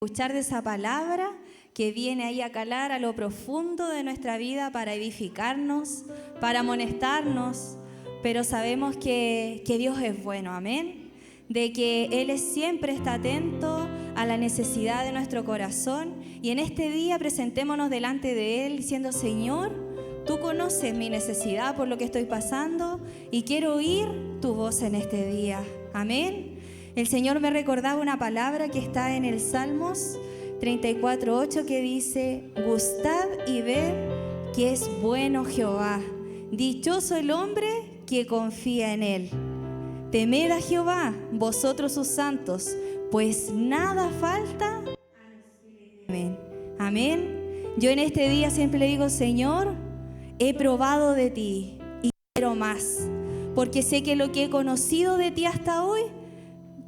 Escuchar de esa palabra que viene ahí a calar a lo profundo de nuestra vida para edificarnos, para amonestarnos, pero sabemos que Dios es bueno, amén, de que Él siempre está atento a la necesidad de nuestro corazón, y en este día presentémonos delante de Él diciendo: Señor, tú conoces mi necesidad por lo que estoy pasando y quiero oír tu voz en este día, amén. El Señor me recordaba una palabra que está en el Salmos 34:8 que dice: gustad y ved que es bueno Jehová, dichoso el hombre que confía en Él. Temed a Jehová, vosotros sus santos, pues nada falta a los que le temen. Amén. Yo en este día siempre le digo: Señor, he probado de ti y quiero más, porque sé que lo que he conocido de ti hasta hoy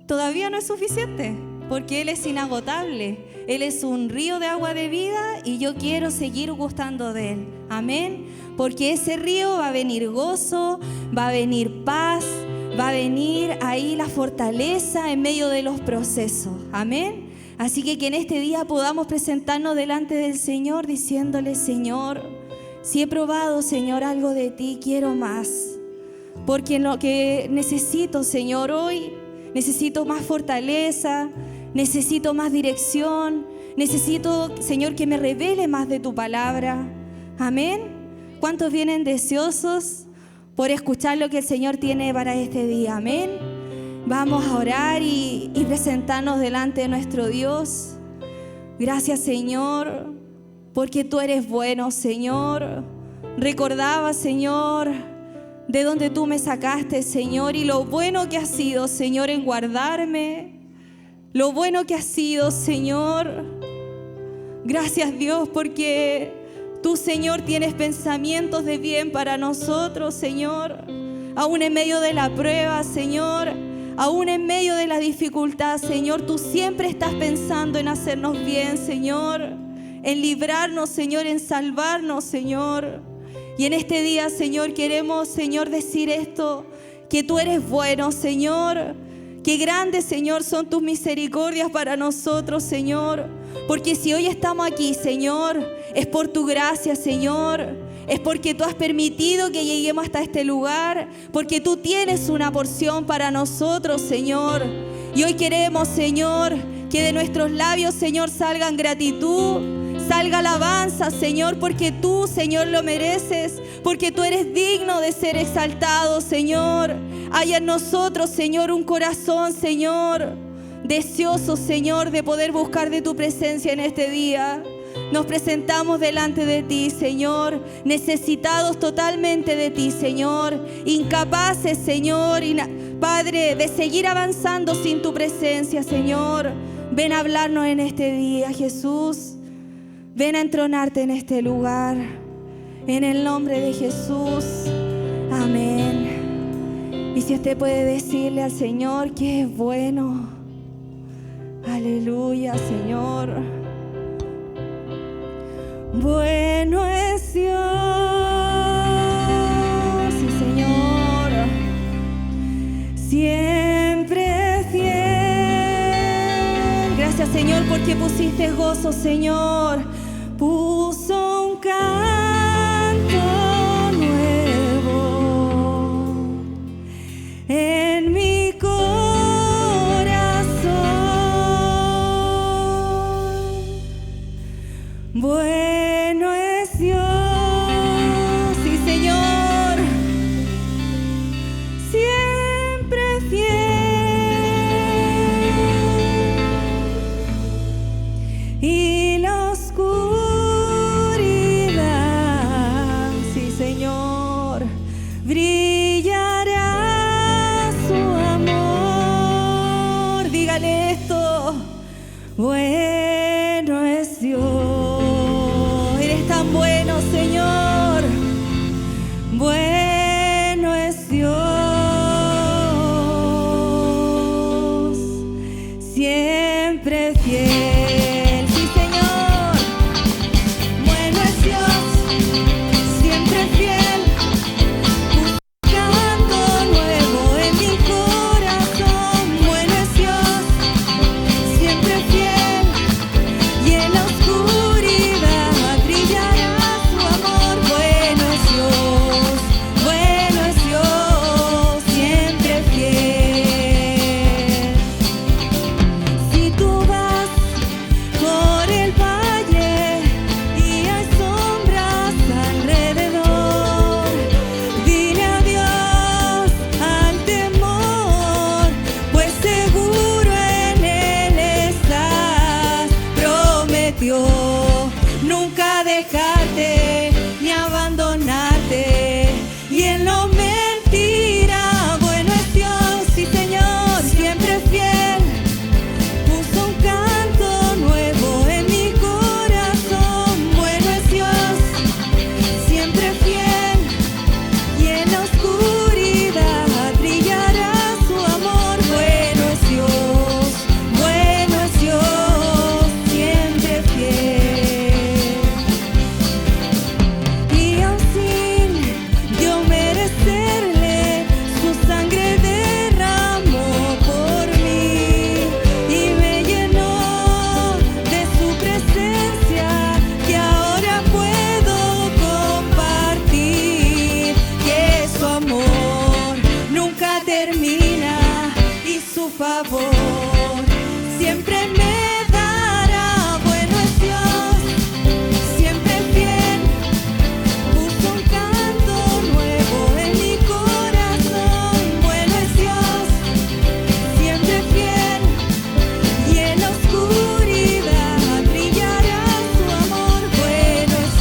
todavía no es suficiente, porque Él es inagotable. Él es un río de agua de vida y yo quiero seguir gustando de Él. Amén. Porque ese río va a venir gozo, va a venir paz, va a venir ahí la fortaleza en medio de los procesos. Amén. Así que en este día podamos presentarnos delante del Señor diciéndole: Señor, si he probado, Señor, algo de ti, quiero más. Porque lo que necesito, Señor, hoy, necesito más fortaleza, necesito más dirección, necesito, Señor, que me revele más de tu palabra. Amén. ¿Cuántos vienen deseosos por escuchar lo que el Señor tiene para este día? Amén. Vamos a orar y presentarnos delante de nuestro Dios. Gracias, Señor, porque tú eres bueno, Señor. Recordaba, Señor, de donde tú me sacaste, Señor, y lo bueno que has sido, Señor, en guardarme. Lo bueno que has sido, Señor. Gracias, Dios, porque tú, Señor, tienes pensamientos de bien para nosotros, Señor. Aún en medio de la prueba, Señor, aún en medio de la dificultad, Señor, tú siempre estás pensando en hacernos bien, Señor, en librarnos, Señor, en salvarnos, Señor. Y en este día, Señor, queremos, Señor, decir esto: que tú eres bueno, Señor. Que grandes, Señor, son tus misericordias para nosotros, Señor. Porque si hoy estamos aquí, Señor, es por tu gracia, Señor. Es porque tú has permitido que lleguemos hasta este lugar. Porque tú tienes una porción para nosotros, Señor. Y hoy queremos, Señor, que de nuestros labios, Señor, salgan gratitud, salga alabanza, Señor, porque tú, Señor, lo mereces, porque tú eres digno de ser exaltado, Señor. Hay en nosotros, Señor, un corazón, Señor, deseoso, Señor, de poder buscar de tu presencia en este día. Nos presentamos delante de ti, Señor, necesitados totalmente de ti, Señor, incapaces, Señor, Padre, de seguir avanzando sin tu presencia, Señor. Ven a hablarnos en este día, Jesús. Ven a entronarte en este lugar, en el nombre de Jesús. Amén. Y si usted puede decirle al Señor que es bueno. Aleluya, Señor. Bueno es Dios, sí, Señor. Siempre fiel. Gracias, Señor, porque pusiste gozo, Señor. Puso un canto nuevo en mi corazón. Bueno es Dios, sí, Señor, siempre fiel, y la oscuridad dejarte ni abandonarte. Y en lo mentira, bueno es Dios, sí Señor, siempre fiel. Puso un canto nuevo en mi corazón. Bueno es Dios, siempre fiel. Y en la oscuridad brillará su amor. Bueno es Dios, siempre fiel. Y aun sin yo merecerle, su sangre derramó por mí y me llenó de su presencia, que ahora puedo compartir, que su amor nunca termina y su favor siempre me dará. Bueno es Dios, siempre fiel. Puso un canto nuevo en mi corazón. Bueno es Dios, siempre fiel. Y en la oscuridad brillará su amor. Bueno es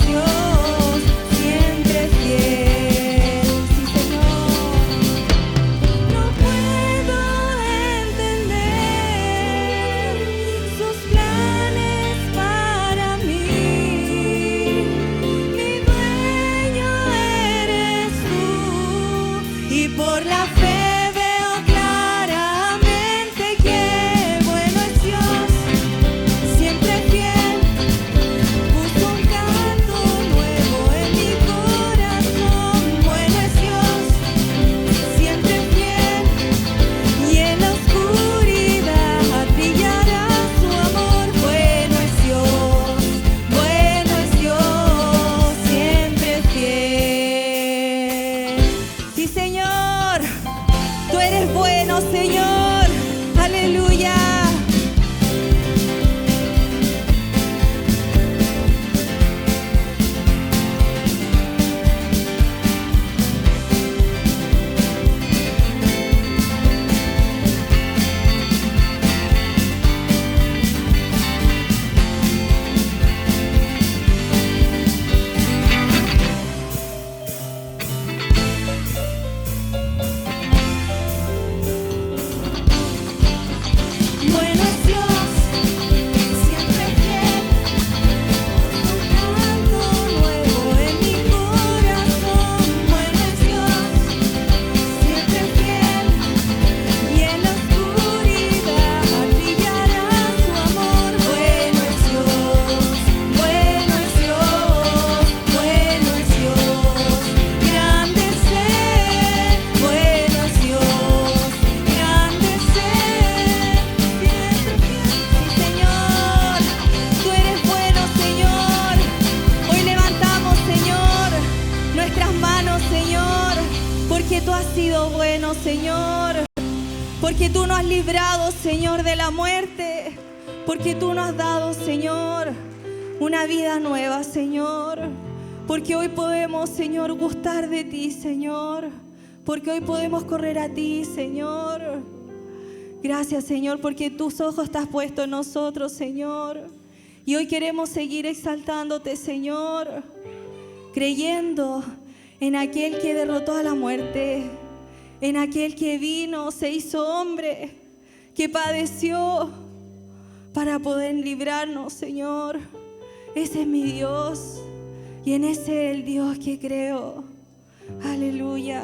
Dios, siempre fiel. Sí, Señor. No puedo entender sus planes para mí. Mi dueño eres tú, y por la fe veo claramente que bueno es Dios, siempre fiel. Puso un canto nuevo en mi corazón. Bueno es Dios, siempre fiel. Y en la oscuridad brillará su amor. Bueno es Dios, siempre fiel. Sí, Señor, tú eres bueno, Señor. Aleluya. Bueno es Dios, siempre fiel. Un canto nuevo en mi corazón. Bueno es Dios, siempre fiel. Y en la oscuridad brillará su amor. Bueno es Dios, grande ser. Bueno es Dios, grande ser. Siempre fiel. Sí, Señor, tú eres bueno, Señor. Hoy levantamos, Señor, nuestras manos, Señor, porque tú has sido bueno, Señor. Porque tú nos has librado, Señor, de la muerte. Porque tú nos has dado, Señor, una vida nueva, Señor. Porque hoy podemos, Señor, gustar de ti, Señor. Porque hoy podemos correr a ti, Señor. Gracias, Señor, porque tus ojos estás puestos en nosotros, Señor. Y hoy queremos seguir exaltándote, Señor, creyendo en aquel que derrotó a la muerte, en aquel que vino, se hizo hombre, que padeció para poder librarnos, Señor. Ese es mi Dios y en ese es el Dios que creo. Aleluya.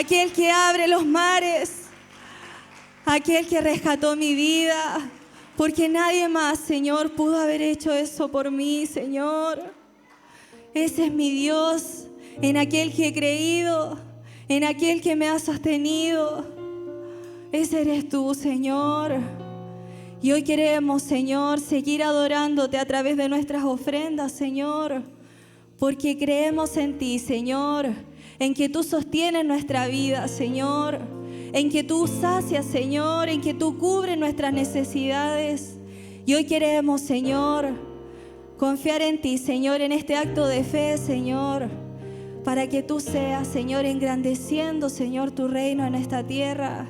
aquel que abre los mares, aquel que rescató mi vida, porque nadie más, Señor, pudo haber hecho eso por mí, Señor. Ese es mi Dios, en aquel que he creído, en aquel que me ha sostenido. Ese eres tú, Señor. Y hoy queremos, Señor, seguir adorándote a través de nuestras ofrendas, Señor, porque creemos en ti, Señor, en que tú sostienes nuestra vida, Señor, en que tú sacias, Señor, en que tú cubres nuestras necesidades. Y hoy queremos, Señor, confiar en ti, Señor, en este acto de fe, Señor, para que tú seas, Señor, engrandeciendo, Señor, tu reino en esta tierra.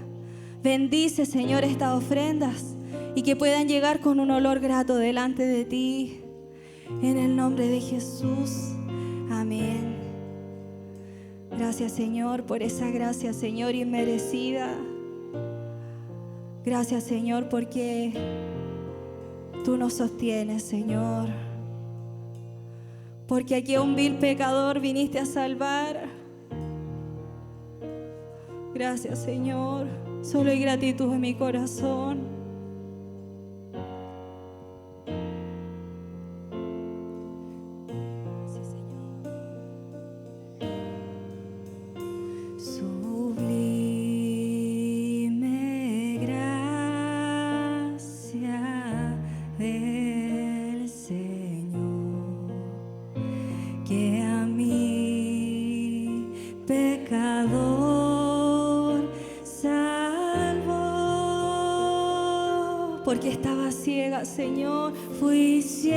Bendice, Señor, estas ofrendas y que puedan llegar con un olor grato delante de ti. En el nombre de Jesús. Amén. Gracias, Señor, por esa gracia, Señor, inmerecida. Gracias, Señor, porque tú nos sostienes, Señor. Porque aquí a un vil pecador viniste a salvar. Gracias, Señor. Solo hay gratitud en mi corazón. Porque estaba ciega, Señor, fui ciego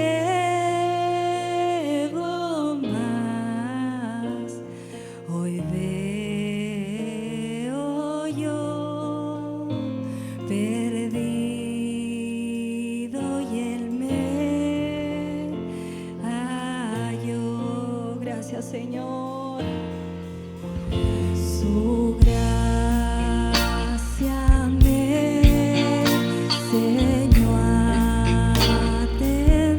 más. Hoy veo yo perdido y Él me halló. Gracias, Señor. Su gracia me enseñó a temer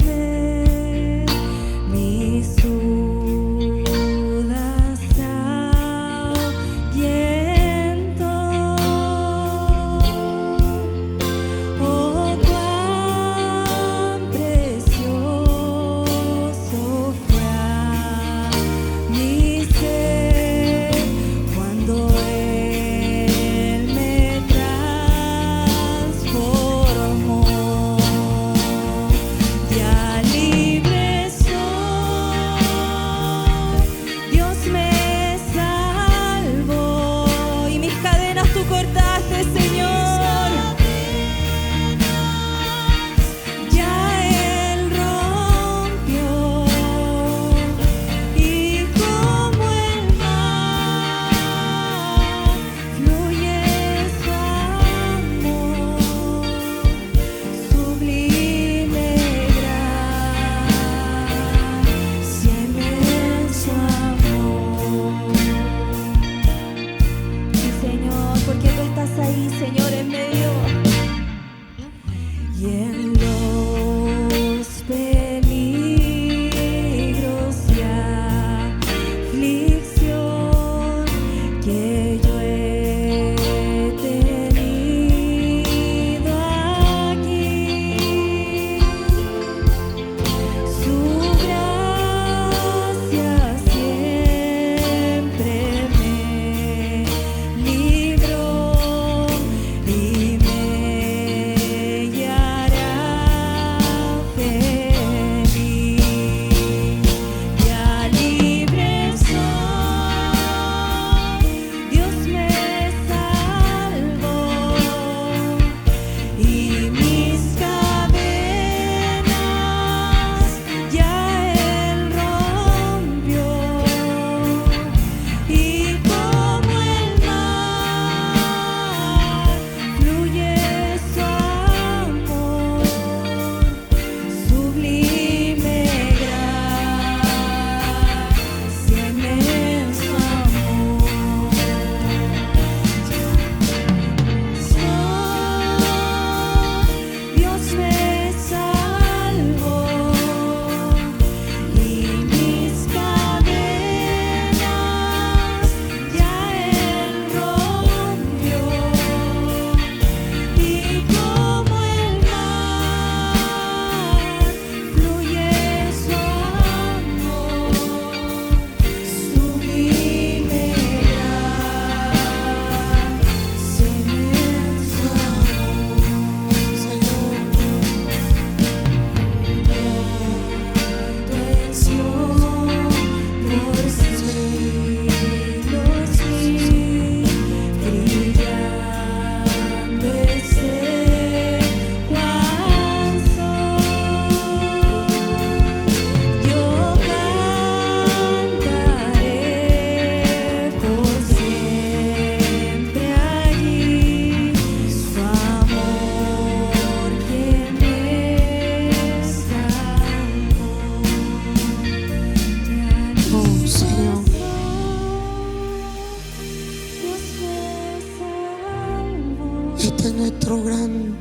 Este es nuestro gran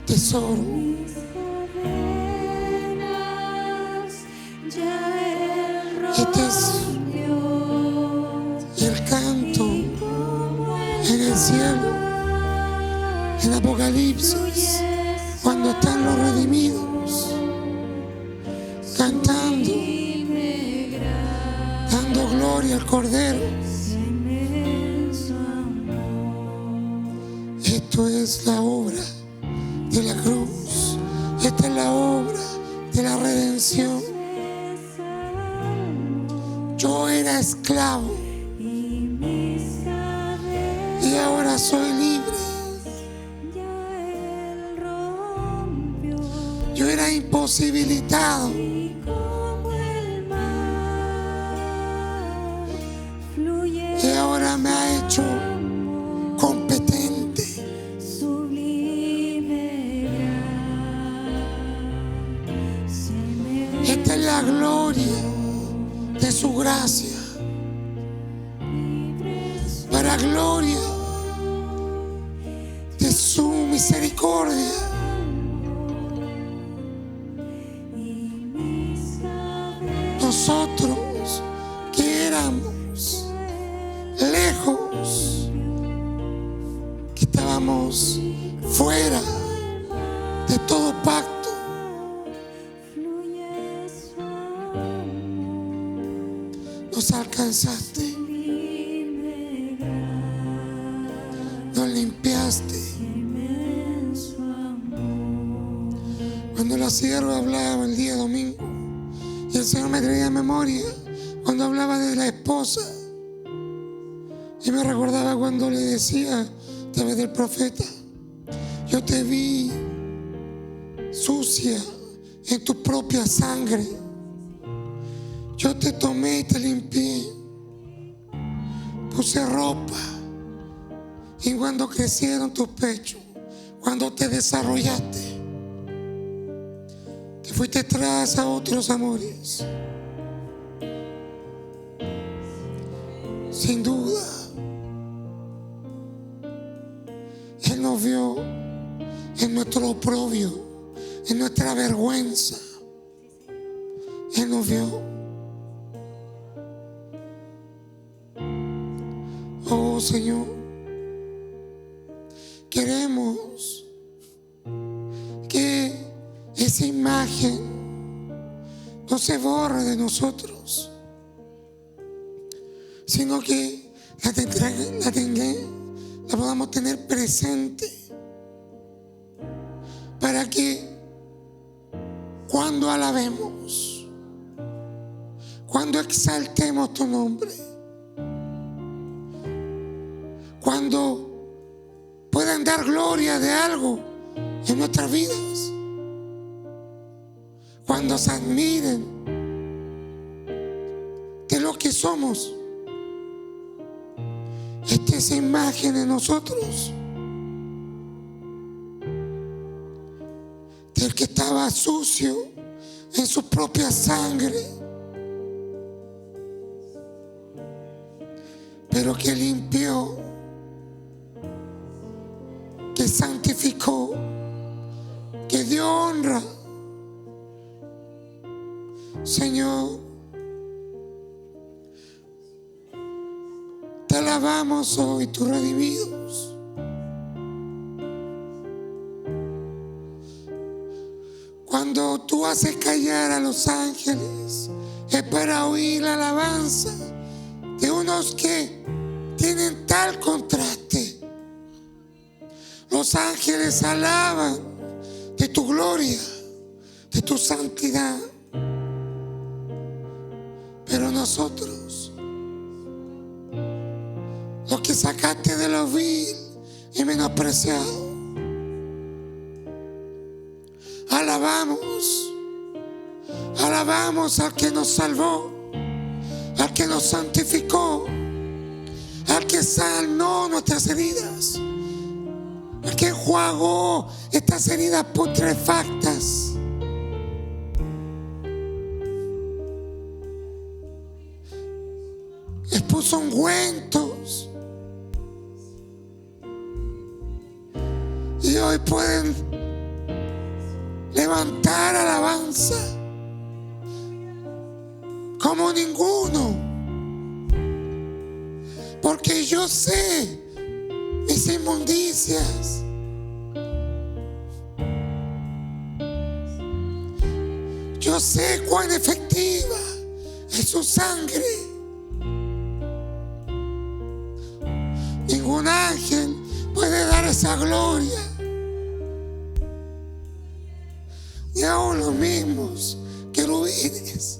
tesoro. Este es el canto en el cielo, en Apocalipsis, cuando están los redimidos cantando, dando gloria al Cordero. Esto es la obra de la cruz. Esta es la obra de la redención. Yo era esclavo y ahora soy libre. Yo era imposibilitado y ahora me ha hecho competente. Esta es la gloria de su gracia, para gloria de su misericordia. Nosotros que éramos lejos, que estábamos fuera de todo pacto, nos alcanzaste, nos limpiaste. Cuando la sierva hablaba el día domingo y el Señor me traía memoria cuando hablaba de la esposa, y me recordaba cuando le decía a través del profeta: yo te vi sucia en tu propia sangre, yo te tomé y te limpié, puse ropa, y cuando crecieron tus pechos, cuando te desarrollaste, te fuiste tras a otros amores. Sin duda, Él nos vio en nuestro oprobio, en nuestra vergüenza. Él nos vio. Oh Señor, queremos que esa imagen no se borre de nosotros, sino que la podamos tener presente, para que cuando alabemos, cuando exaltemos tu nombre, cuando puedan dar gloria de algo en nuestras vidas, cuando se admiren de lo que somos, esta es imagen de nosotros, del que estaba sucio en su propia sangre, pero que limpió, que santificó, que dio honra. Señor, te alabamos hoy, tus redimidos. Cuando tú haces callar a los ángeles, es para oír la alabanza de unos que tienen tal contraste. Los ángeles alaban de tu gloria, de tu santidad. Pero nosotros, los que sacaste de lo vil y menospreciado, alabamos al que nos salvó, al que nos santificó, al que sanó nuestras heridas, al que enjuagó estas heridas putrefactas. Les puso ungüentos hoy pueden levantar alabanza como ninguno, porque yo sé mis inmundicias. Yo sé cuán efectiva es su sangre. Ningún ángel puede dar esa gloria, ni aun los mismos querubines,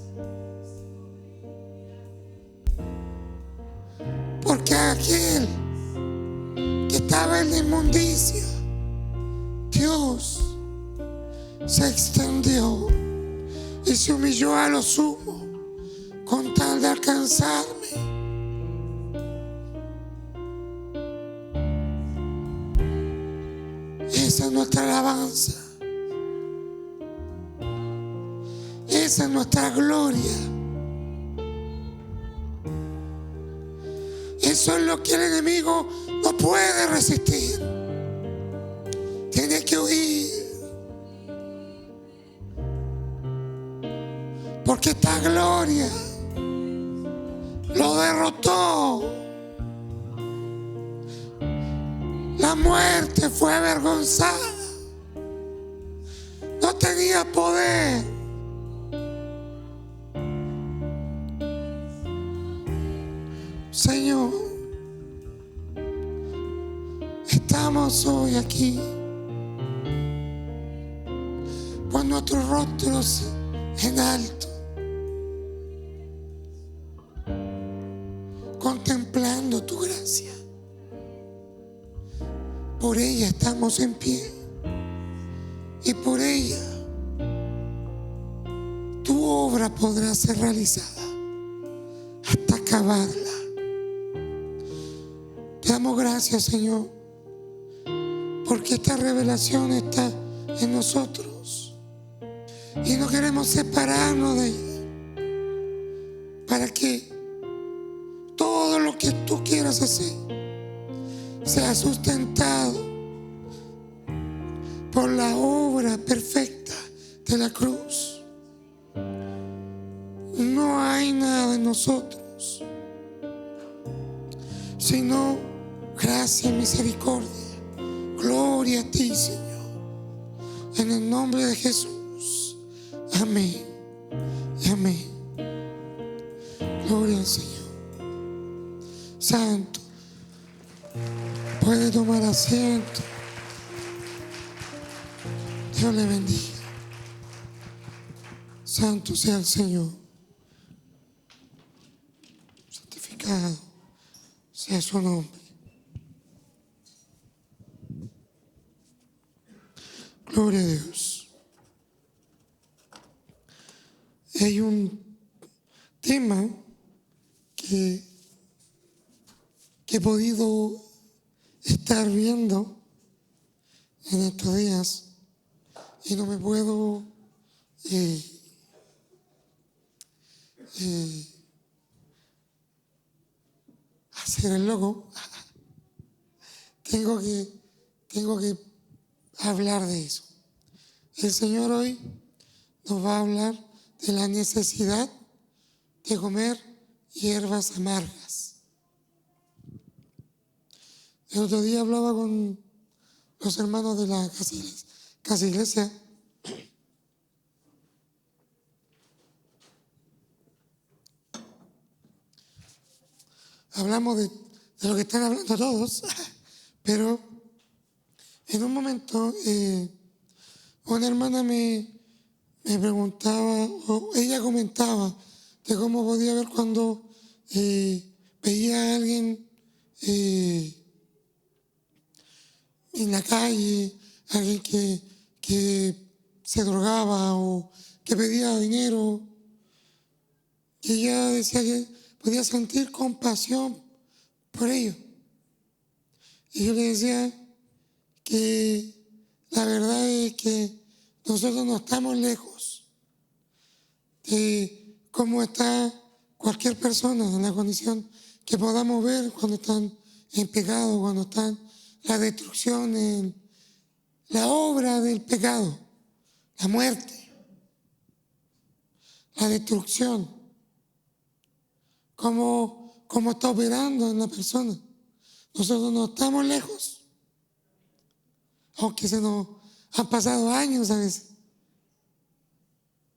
porque aquel que estaba en la inmundicia, Dios se extendió y se humilló a lo sumo con tal de alcanzarme. Esa es nuestra alabanza. Esa es nuestra gloria. Eso es lo que el enemigo no puede resistir. Tiene que huir. Porque esta gloria lo derrotó. La muerte fue avergonzada. No tenía poder. Señor, estamos hoy aquí con nuestros rostros en alto, contemplando tu gracia. Por ella estamos en pie y por ella tu obra podrá ser realizada hasta acabarla. Te damos gracias, Señor, porque esta revelación está en nosotros y no queremos separarnos de ella, para que todo lo que tú quieras hacer sea sustentado por la obra perfecta de la cruz. No hay nada en nosotros sino gracia y misericordia. Gloria a ti, Señor, en el nombre de Jesús. Amén y amén. Gloria al Señor. Santo, puede tomar asiento. Dios le bendiga. Santo sea el Señor. Santificado sea su nombre. Gloria a Dios. Hay un tema que he podido estar viendo en estos días y no me puedo hacer el loco. Tengo que hablar de eso. El Señor hoy nos va a hablar de la necesidad de comer hierbas amargas. El otro día hablaba con los hermanos de la Casa Iglesia. Hablamos de lo que están hablando todos, pero en un momento una hermana me preguntaba, o ella comentaba, de cómo podía ver cuando veía a alguien en la calle, alguien que se drogaba o que pedía dinero, y ella decía que podía sentir compasión por ellos. Y yo le decía que la verdad es que nosotros no estamos lejos de cómo está cualquier persona en la condición que podamos ver cuando están en pecado, cuando están la destrucción, la obra del pecado, la muerte, la destrucción, cómo está operando en la persona. Nosotros no estamos lejos, aunque se nos han pasado años a veces,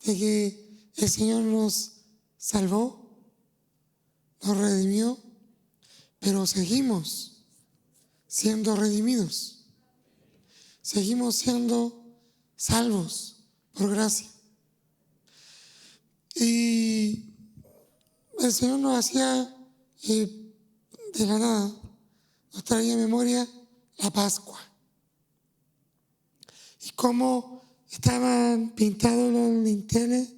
de que el Señor nos salvó, nos redimió, pero seguimos siendo redimidos, seguimos siendo salvos por gracia. Y el Señor nos hacía de la nada, nos traía a memoria la Pascua y cómo estaban pintados los dinteles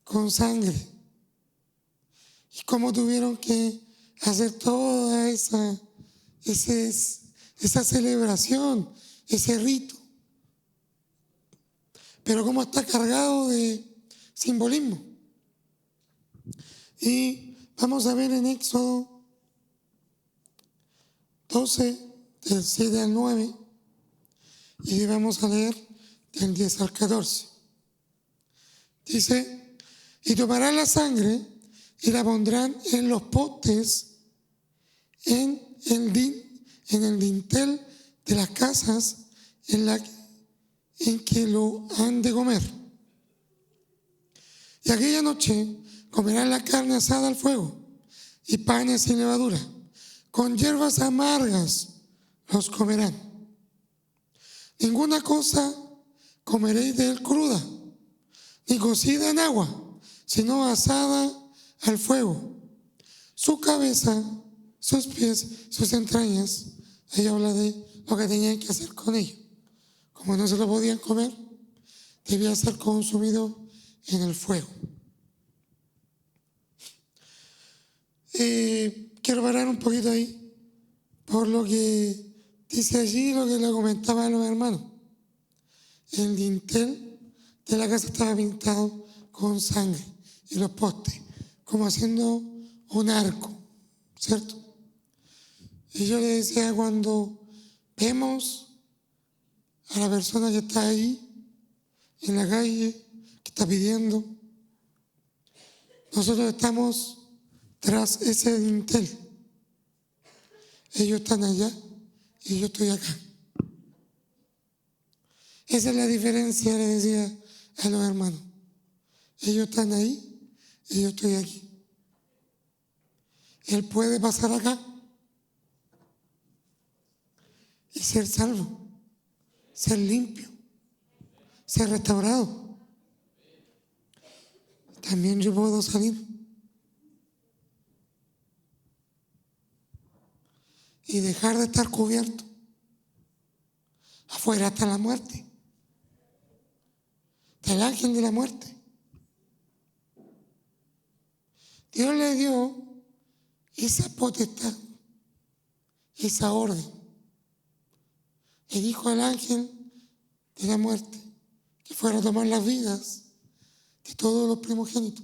con sangre y cómo tuvieron que hacer toda esa celebración, ese rito, pero cómo está cargado de simbolismo. Y vamos a ver en Éxodo 12, del 7 al 9, y vamos a leer del 10 al 14. Dice: y tomarán la sangre y la pondrán en los postes, en el dintel de las casas en que lo han de comer. Y aquella noche comerán la carne asada al fuego y panes sin levadura, con hierbas amargas los comerán. Ninguna cosa comeréis de él cruda, ni cocida en agua, sino asada al fuego. Su cabeza, sus pies, sus entrañas. Ahí habla de lo que tenían que hacer con ellos. Como no se lo podían comer, debía ser consumido en el fuego. Quiero parar un poquito ahí por lo que dice allí, lo que le comentaba a los hermanos. El dintel de la casa estaba pintado con sangre y los postes, como haciendo un arco, ¿cierto? Y yo le decía, cuando vemos a la persona que está ahí en la calle, que está pidiendo, nosotros estamos tras ese dintel. Ellos están allá y yo estoy acá. Esa es la diferencia, le decía a los hermanos. Ellos están ahí y yo estoy aquí. Él puede pasar acá y ser salvo, ser limpio, ser restaurado. También yo puedo salir y dejar de estar cubierto. Afuera está la muerte, está el ángel de la muerte. Dios le dio esa potestad, esa orden. Le dijo al ángel de la muerte que fuera a tomar las vidas de todos los primogénitos.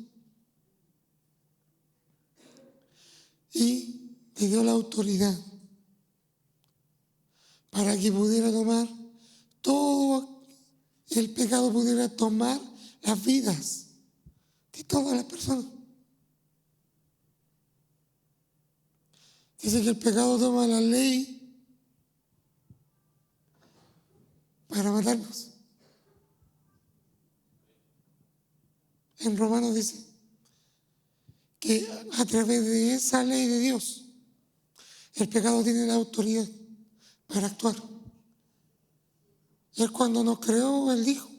Y le dio la autoridad para que pudiera tomar todo el pecado, pudiera tomar las vidas de todas las personas. Dice que el pecado toma la ley para matarnos. En Romanos dice que a través de esa ley de Dios, el pecado tiene la autoridad para actuar. Y Él, cuando nos creó, Él dijo: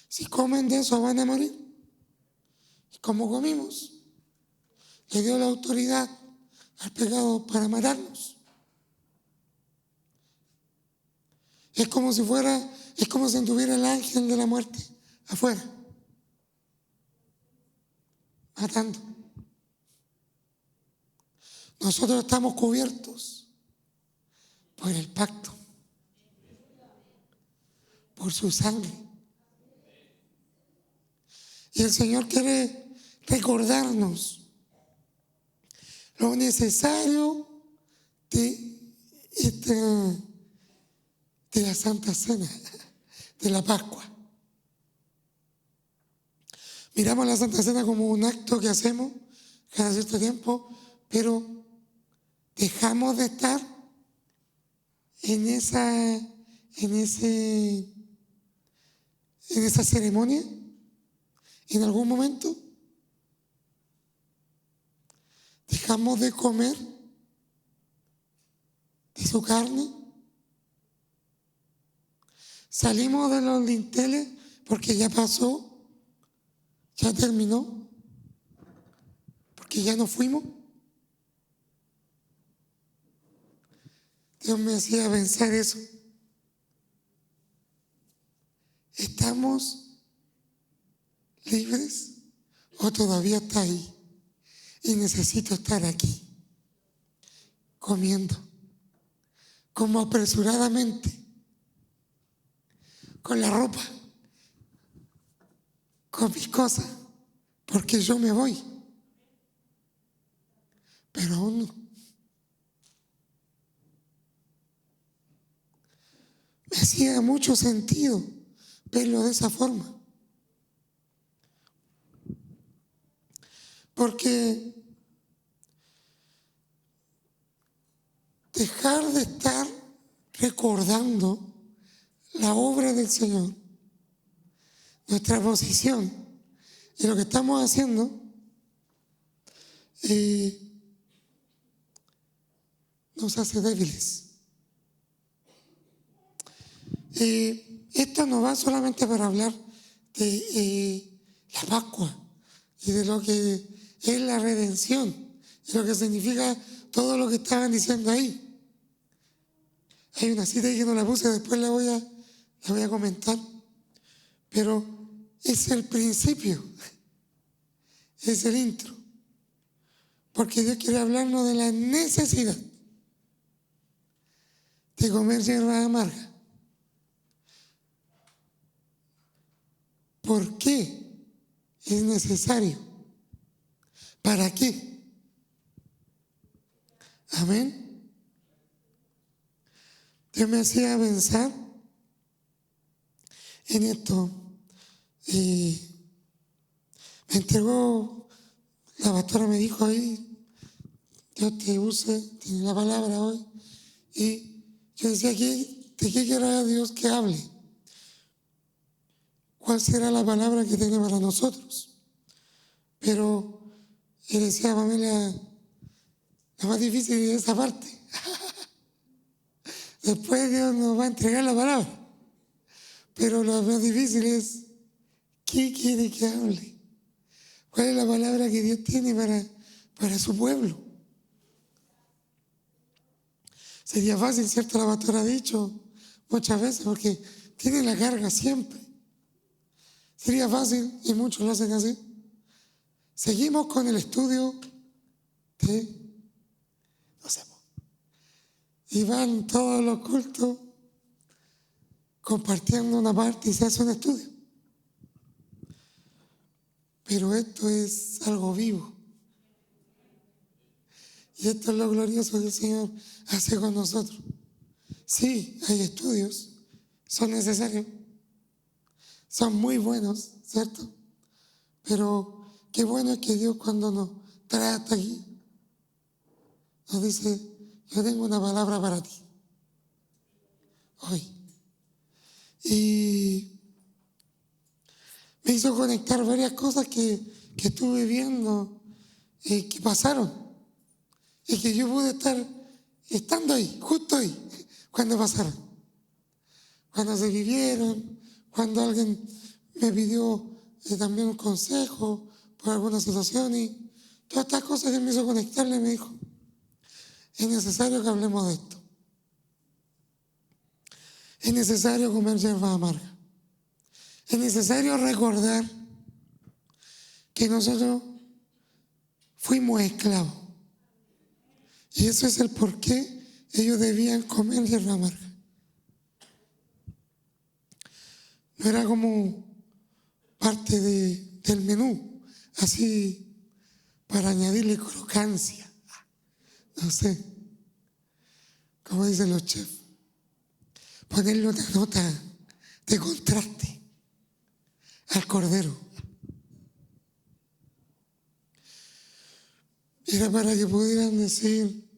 si comen de eso van a morir. Y como comimos, le dio la autoridad al pecado para matarnos. Es como si anduviera el ángel de la muerte afuera, matando. Nosotros estamos cubiertos por el pacto, por su sangre. Y el Señor quiere recordarnos lo necesario de de la Santa Cena, de la Pascua. Miramos la Santa Cena como un acto que hacemos cada cierto tiempo, pero dejamos de estar en esa ceremonia en algún momento. Dejamos de comer de su carne. Salimos de los dinteles porque ya pasó, ya terminó, porque ya nos fuimos. Dios me hacía pensar eso. ¿Estamos libres o todavía está ahí? Y necesito estar aquí, comiendo, como apresuradamente, con la ropa, con mis cosas, porque yo me voy. Pero aún no. Me hacía mucho sentido verlo de esa forma. Porque dejar de estar recordando la obra del Señor, nuestra posición y lo que estamos haciendo, nos hace débiles. Esto no va solamente para hablar de la Pascua y de lo que es la redención y lo que significa todo lo que estaban diciendo ahí. Hay una cita ahí que no la puse, después la voy a comentar, pero es el principio, es el intro, porque Dios quiere hablarnos de la necesidad de comer hierba amarga. ¿Por qué es necesario? ¿Para qué? Amén. Dios me hacía pensar en esto. Me entregó, la pastora me dijo ahí, Dios te use, tiene la palabra hoy. Y yo decía, ¿de qué quiere Dios que hable? ¿Cuál será la palabra que tiene para nosotros? Pero él decía, Pamela, lo más difícil es esa parte. Después Dios nos va a entregar la palabra. Pero lo más difícil es, ¿qué quiere que hable? ¿Cuál es la palabra que Dios tiene para su pueblo? Sería fácil, ¿cierto? La pastora ha dicho muchas veces, porque tiene la carga siempre. Sería fácil, y muchos lo hacen así. Seguimos con el estudio de, no sé, y van todos los cultos compartiendo una parte y se hace un estudio. Pero esto es algo vivo. Y esto es lo glorioso que el Señor hace con nosotros. Sí, hay estudios, son necesarios, son muy buenos, ¿cierto? Pero qué bueno es que Dios, cuando nos trae hasta aquí, nos dice, yo tengo una palabra para ti hoy. Y me hizo conectar varias cosas que estuve viendo, que pasaron, y que yo pude estar estando ahí, justo ahí, cuando pasaron, cuando se vivieron, cuando alguien me pidió también un consejo por alguna situación, y todas estas cosas que me hizo conectarle. Me dijo, es necesario que hablemos de esto. Es necesario comer hierba amarga. Es necesario recordar que nosotros fuimos esclavos. Y eso es el por qué ellos debían comer hierba amarga. No era como parte del menú, así para añadirle crocancia. No sé, como dicen los chefs. ponerle una nota de contraste al Cordero. Era para que pudieran decir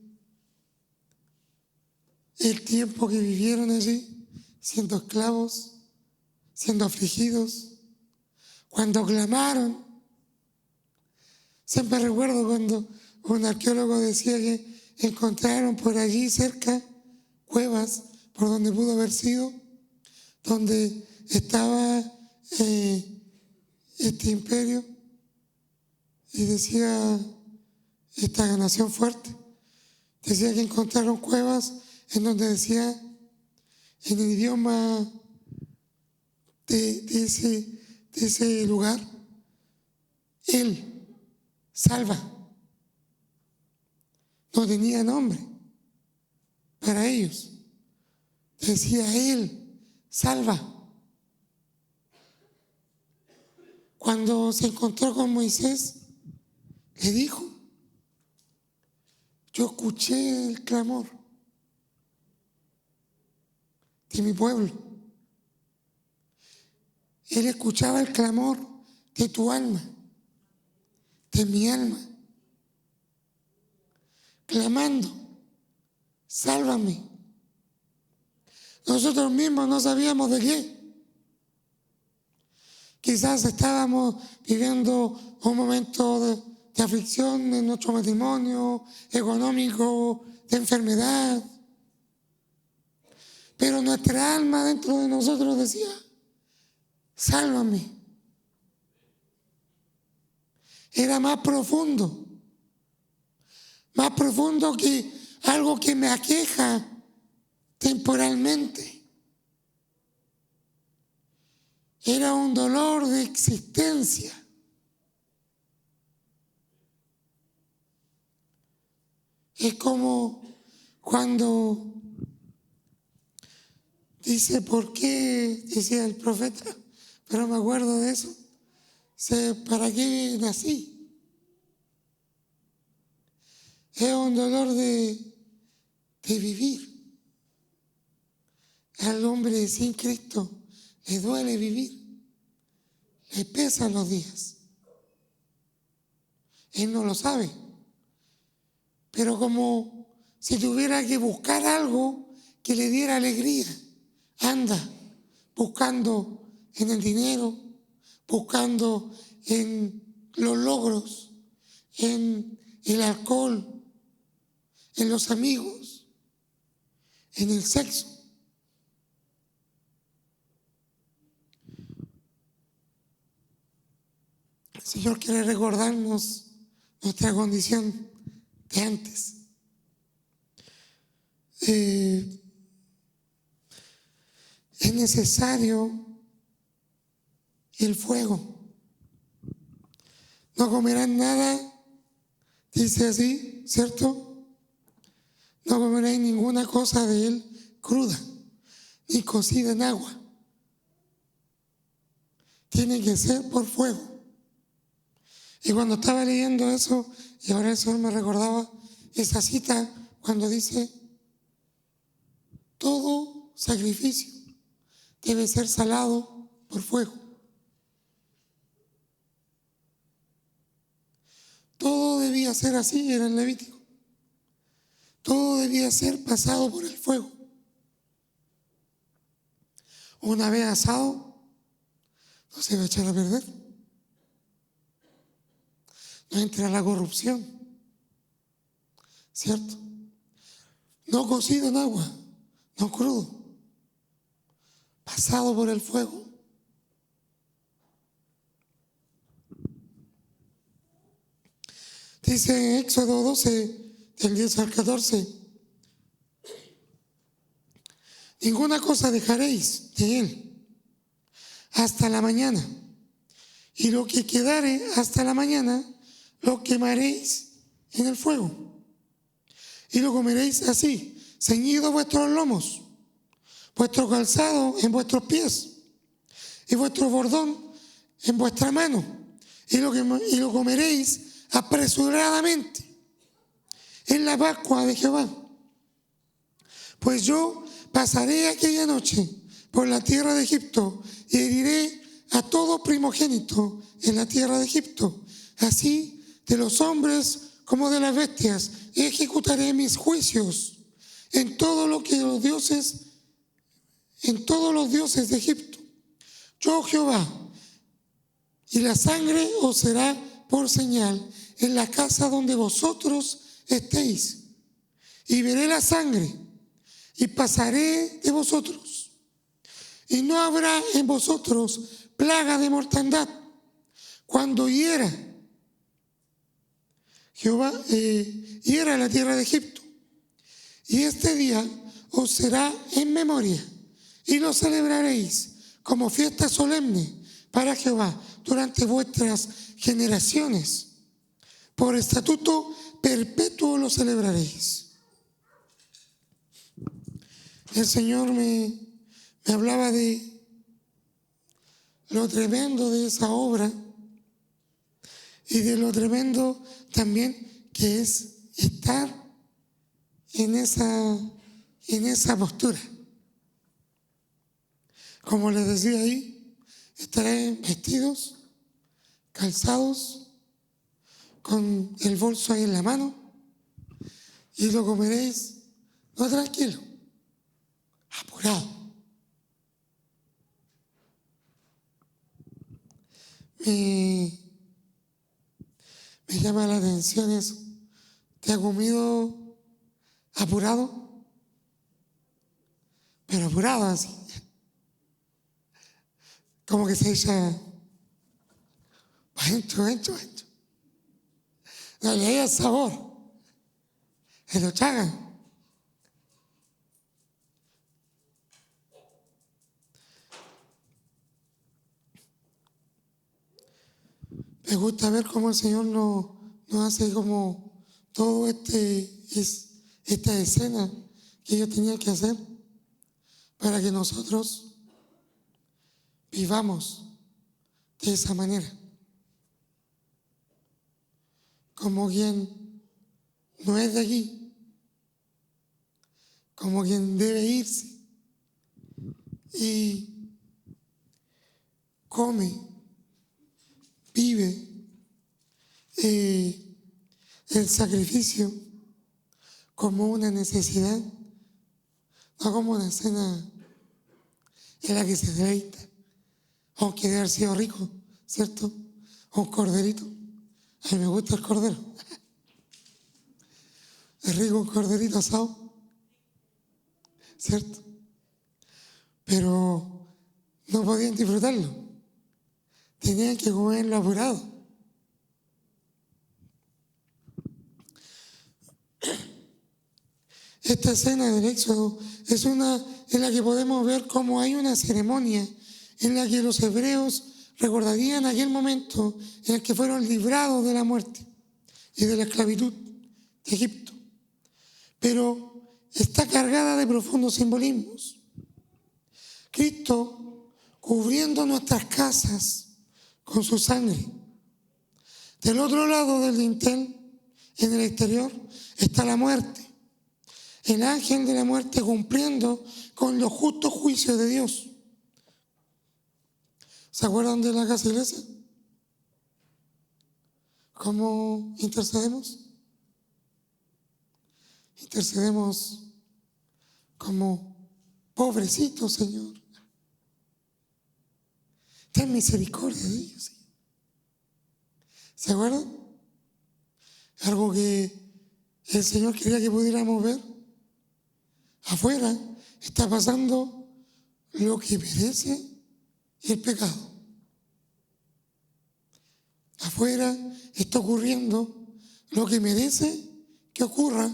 el tiempo que vivieron allí, siendo esclavos, siendo afligidos, cuando clamaron. Siempre recuerdo cuando un arqueólogo decía que encontraron por allí cerca cuevas por donde pudo haber sido, donde estaba este imperio, y decía esta nación fuerte, decía que encontraron cuevas en donde decía en el idioma de ese lugar, Él salva. No tenía nombre para ellos. Decía Él salva. Cuando se encontró con Moisés, le dijo: yo escuché el clamor de mi pueblo. Él escuchaba el clamor de tu alma, de mi alma, clamando: sálvame. Nosotros mismos no sabíamos de qué. Quizás estábamos viviendo un momento de aflicción en nuestro matrimonio, económico, de enfermedad. Pero nuestra alma dentro de nosotros decía: sálvame. Era más profundo que algo que me aqueja temporalmente. Era un dolor de existencia. Es como cuando dice: ¿por qué? Decía el profeta, pero me acuerdo de eso. ¿Para qué nací? Es un dolor de vivir. Al hombre sin Cristo le duele vivir, le pesan los días. Él no lo sabe, pero como si tuviera que buscar algo que le diera alegría, anda buscando en el dinero, buscando en los logros, en el alcohol, en los amigos, en el sexo. El Señor quiere recordarnos nuestra condición de antes. Es necesario el fuego. No comerán nada, dice así, ¿cierto? No comeréis ninguna cosa de él cruda, ni cocida en agua. Tiene que ser por fuego. Y cuando estaba leyendo eso, y ahora el Señor me recordaba esa cita cuando dice: todo sacrificio debe ser salado por fuego. Todo debía ser así, era el Levítico. Todo debía ser pasado por el fuego. Una vez asado, no se va a echar a perder. No entra la corrupción, ¿cierto? No cocido en agua, no crudo, pasado por el fuego. Dice en Éxodo 12, del 10 al 14: ninguna cosa dejaréis de él hasta la mañana, y lo que quedare hasta la mañana lo quemaréis en el fuego, y lo comeréis así, ceñidos vuestros lomos, vuestro calzado en vuestros pies, y vuestro bordón en vuestra mano, y lo comeréis apresuradamente en la Pascua de Jehová. Pues yo pasaré aquella noche por la tierra de Egipto y heriré a todo primogénito en la tierra de Egipto, así de los hombres como de las bestias, y ejecutaré mis juicios en todos los dioses de Egipto. Yo Jehová, y la sangre os será por señal en la casa donde vosotros estéis. Y veré la sangre y pasaré de vosotros. Y no habrá en vosotros plaga de mortandad cuando hiera la tierra de Egipto. Y este día os será en memoria y lo celebraréis como fiesta solemne para Jehová durante vuestras generaciones. Por estatuto perpetuo lo celebraréis. El Señor me hablaba de lo tremendo de esa obra y de lo tremendo también que es estar en esa postura. Como les decía ahí, estaré vestidos, calzados, con el bolso ahí en la mano, y lo comeréis no tranquilo, apurado. Me llama la atención eso. ¿Te ha comido apurado? Pero apurado así. Como que se echa adentro. No le da el sabor. Se lo tragan. Me gusta ver cómo el Señor nos hace como todo esta escena que ellos tenían que hacer para que nosotros vivamos de esa manera. Como quien no es de aquí, como quien debe irse y come, vive el sacrificio como una necesidad, no como una escena en la que se deleita, aunque debe haber sido rico, ¿cierto? Un corderito. A mí me gusta el cordero. Es rico un corderito asado, ¿cierto? Pero no podían disfrutarlo. Tenían que comerlo apurado. Esta escena del Éxodo es una en la que podemos ver cómo hay una ceremonia en la que los hebreos recordarían aquel momento en el que fueron librados de la muerte y de la esclavitud de Egipto. Pero está cargada de profundos simbolismos. Cristo cubriendo nuestras casas con su sangre. Del otro lado del dintel, en el exterior, está la muerte. El ángel de la muerte cumpliendo con los justos juicios de Dios. ¿Se acuerdan de la casa iglesia? ¿Cómo intercedemos? Intercedemos como pobrecitos, Señor. Ten misericordia de ellos. ¿Se acuerdan? Algo que el Señor quería que pudiéramos ver. Afuera está pasando lo que merece el pecado. Afuera está ocurriendo lo que merece que ocurra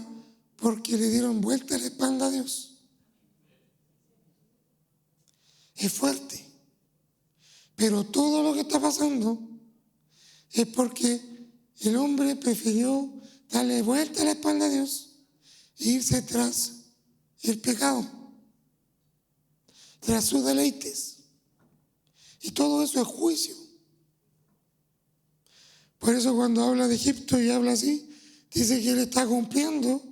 porque le dieron vuelta la espalda a Dios. Es fuerte. Pero todo lo que está pasando es porque el hombre prefirió darle vuelta a la espalda a Dios e irse tras el pecado, tras sus deleites. Y todo eso es juicio. Por eso cuando habla de Egipto y habla así, dice que él está cumpliendo.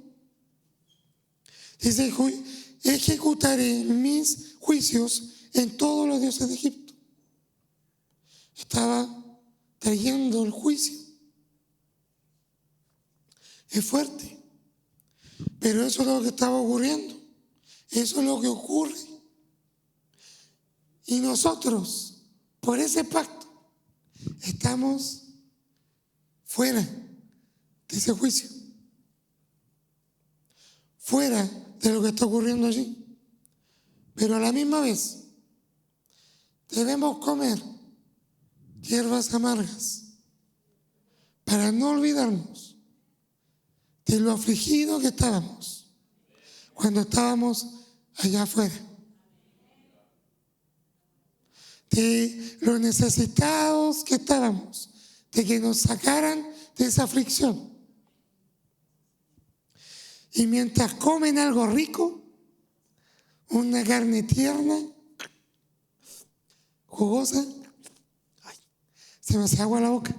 Dice ejecutaré mis juicios en todos los dioses de Egipto. Estaba trayendo el juicio. Es fuerte, pero eso es lo que estaba ocurriendo. Eso es lo que ocurre. Y nosotros, por ese pacto, estamos fuera de ese juicio, fuera de lo que está ocurriendo allí. Pero a la misma vez debemos comer hierbas amargas para no olvidarnos de lo afligido que estábamos cuando estábamos allá afuera, de lo necesitados que estábamos de que nos sacaran de esa aflicción. Y mientras comen algo rico, una carne tierna, jugosa, ay, se me hace agua la boca,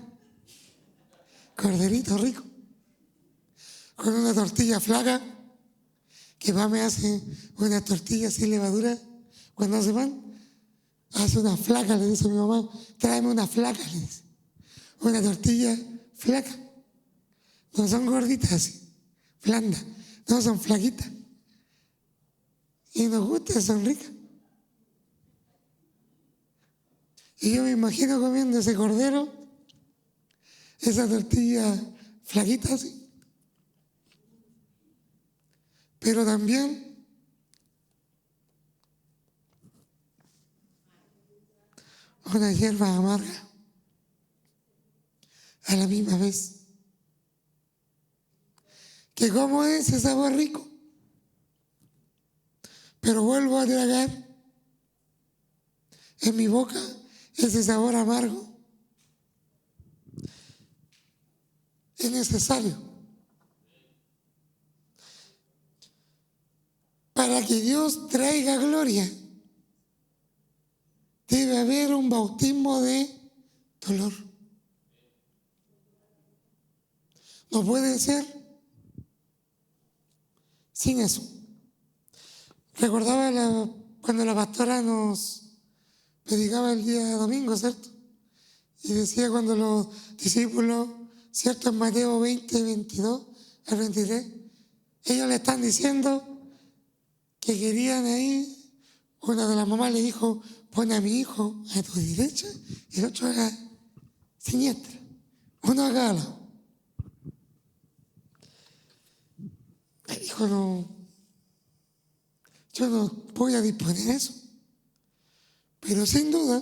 corderito rico, con una tortilla flaca, que mamá me hace una tortilla sin levadura cuando hace pan, hace una flaca, le dice a mi mamá, tráeme una flaca, le dice, una tortilla flaca, no son gorditas así, blandas, no son flaquitas, y nos gusta, son ricas. Y yo me imagino comiendo ese cordero, esa tortilla flaquita así. Pero también una hierba amarga a la misma vez. Que como ese sabor rico, pero vuelvo a tragar en mi boca ese sabor amargo. Es necesario para que Dios traiga gloria. Debe haber un bautismo de dolor. No puede ser sin eso. Recordaba cuando la pastora nos predicaba el día domingo, ¿cierto? Y decía cuando los discípulos, ¿cierto? En Mateo 20, 22 al 23, ellos le están diciendo que querían ahí, una de las mamás le dijo, pon a mi hijo a tu derecha y el otro a la siniestra, uno a cada lado. El hijo no, yo no voy a disponer eso, pero sin duda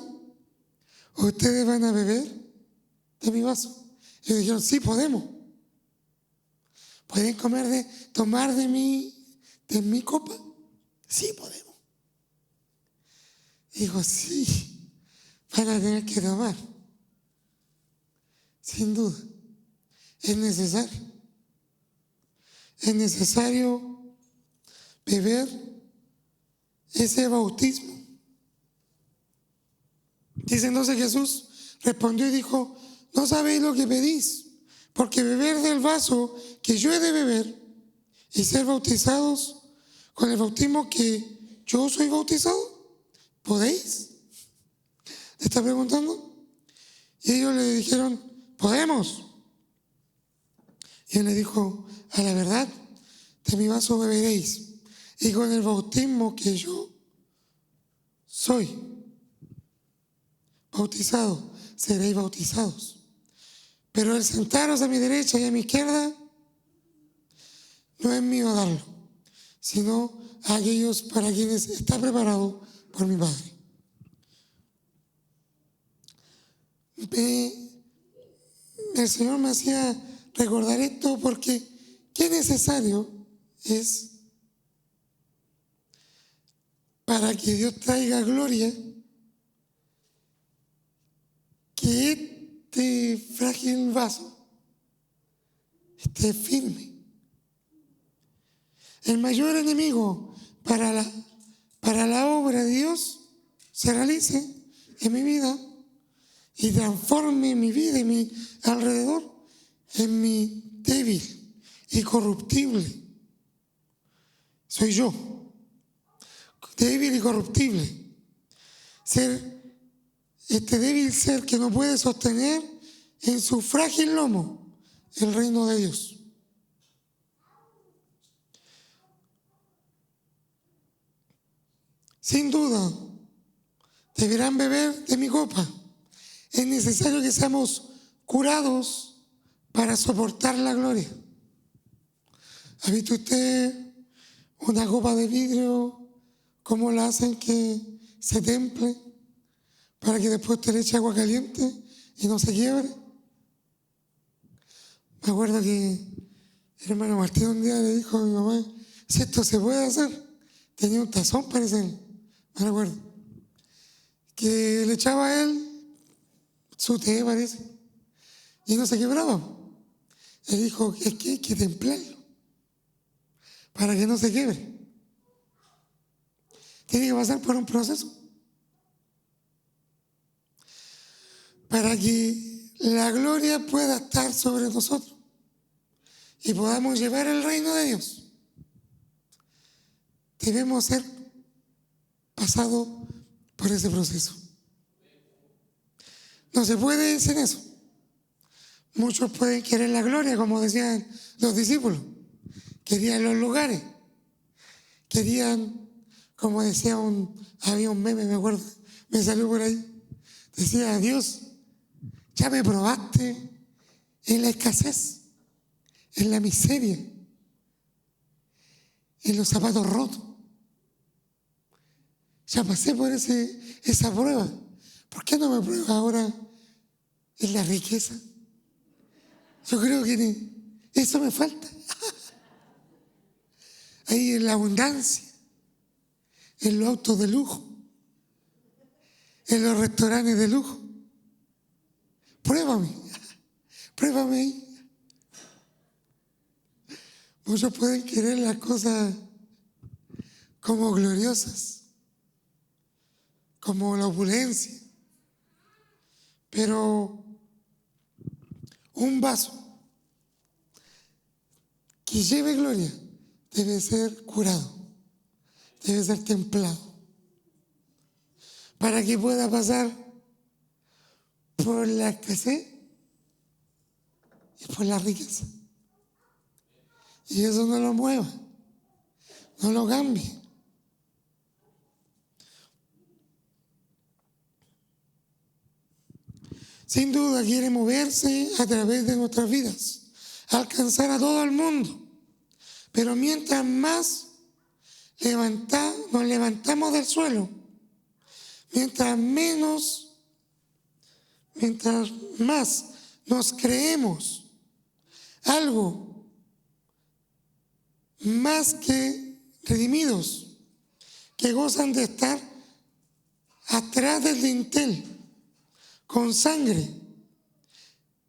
ustedes van a beber de mi vaso. Y dijeron, sí podemos. ¿Pueden tomar de mi copa? Sí podemos. Dijo, sí, van a tener que tomar. Sin duda, es necesario. Es necesario beber ese bautismo. Dice entonces Jesús respondió y dijo, no sabéis lo que pedís, porque beber del vaso que yo he de beber y ser bautizados con el bautismo que yo soy bautizado, ¿podéis? ¿Le está preguntando? Y ellos le dijeron, podemos. Y él le dijo, a la verdad, de mi vaso beberéis, y con el bautismo que yo soy bautizado, seréis bautizados. Pero el sentaros a mi derecha y a mi izquierda no es mío darlo, sino a aquellos para quienes está preparado por mi Padre. El Señor me hacía recordar esto porque qué necesario es para que Dios traiga gloria que este frágil vaso esté firme. El mayor enemigo para la obra de Dios se realice en mi vida y transforme mi vida y mi alrededor en mi débil y corruptible. Soy yo. débil y corruptible. Este débil ser que no puede sostener en su frágil lomo el reino de Dios. Sin duda, deberán beber de mi copa. Es necesario que seamos curados para soportar la gloria. ¿Ha visto usted una copa de vidrio? ¿Cómo la hacen que se temple para que después te le eche agua caliente y no se quiebre? Me acuerdo que el hermano Martín un día le dijo a mi mamá, si esto se puede hacer, tenía un tazón, parece, me recuerdo, que le echaba a él su té, parece, y no se quebraba. Él dijo, es que hay que templarlo para que no se quiebre. Tiene que pasar por un proceso para que la gloria pueda estar sobre nosotros y podamos llevar el reino de Dios. Debemos ser pasados por ese proceso. No se puede sin eso. Muchos pueden querer la gloria, como decían los discípulos. Querían los lugares. Querían, como decía había un meme, me acuerdo, me salió por ahí. Decía, Dios, ya me probaste en la escasez, en la miseria, en los zapatos rotos. Ya pasé por esa prueba. ¿Por qué no me pruebas ahora en la riqueza? Yo creo que eso me falta. Ahí en la abundancia, en los autos de lujo, en los restaurantes de lujo. Pruébame ahí. Muchos pueden querer las cosas como gloriosas, como la opulencia, pero un vaso que lleve gloria debe ser curado, debe ser templado, para que pueda pasar por la escasez y por la riqueza. Y eso no lo mueva, no lo cambie. Sin duda quiere moverse a través de nuestras vidas, alcanzar a todo el mundo. Pero mientras más nos levantamos del suelo, mientras más nos creemos algo más que redimidos, que gozan de estar atrás del dintel, con sangre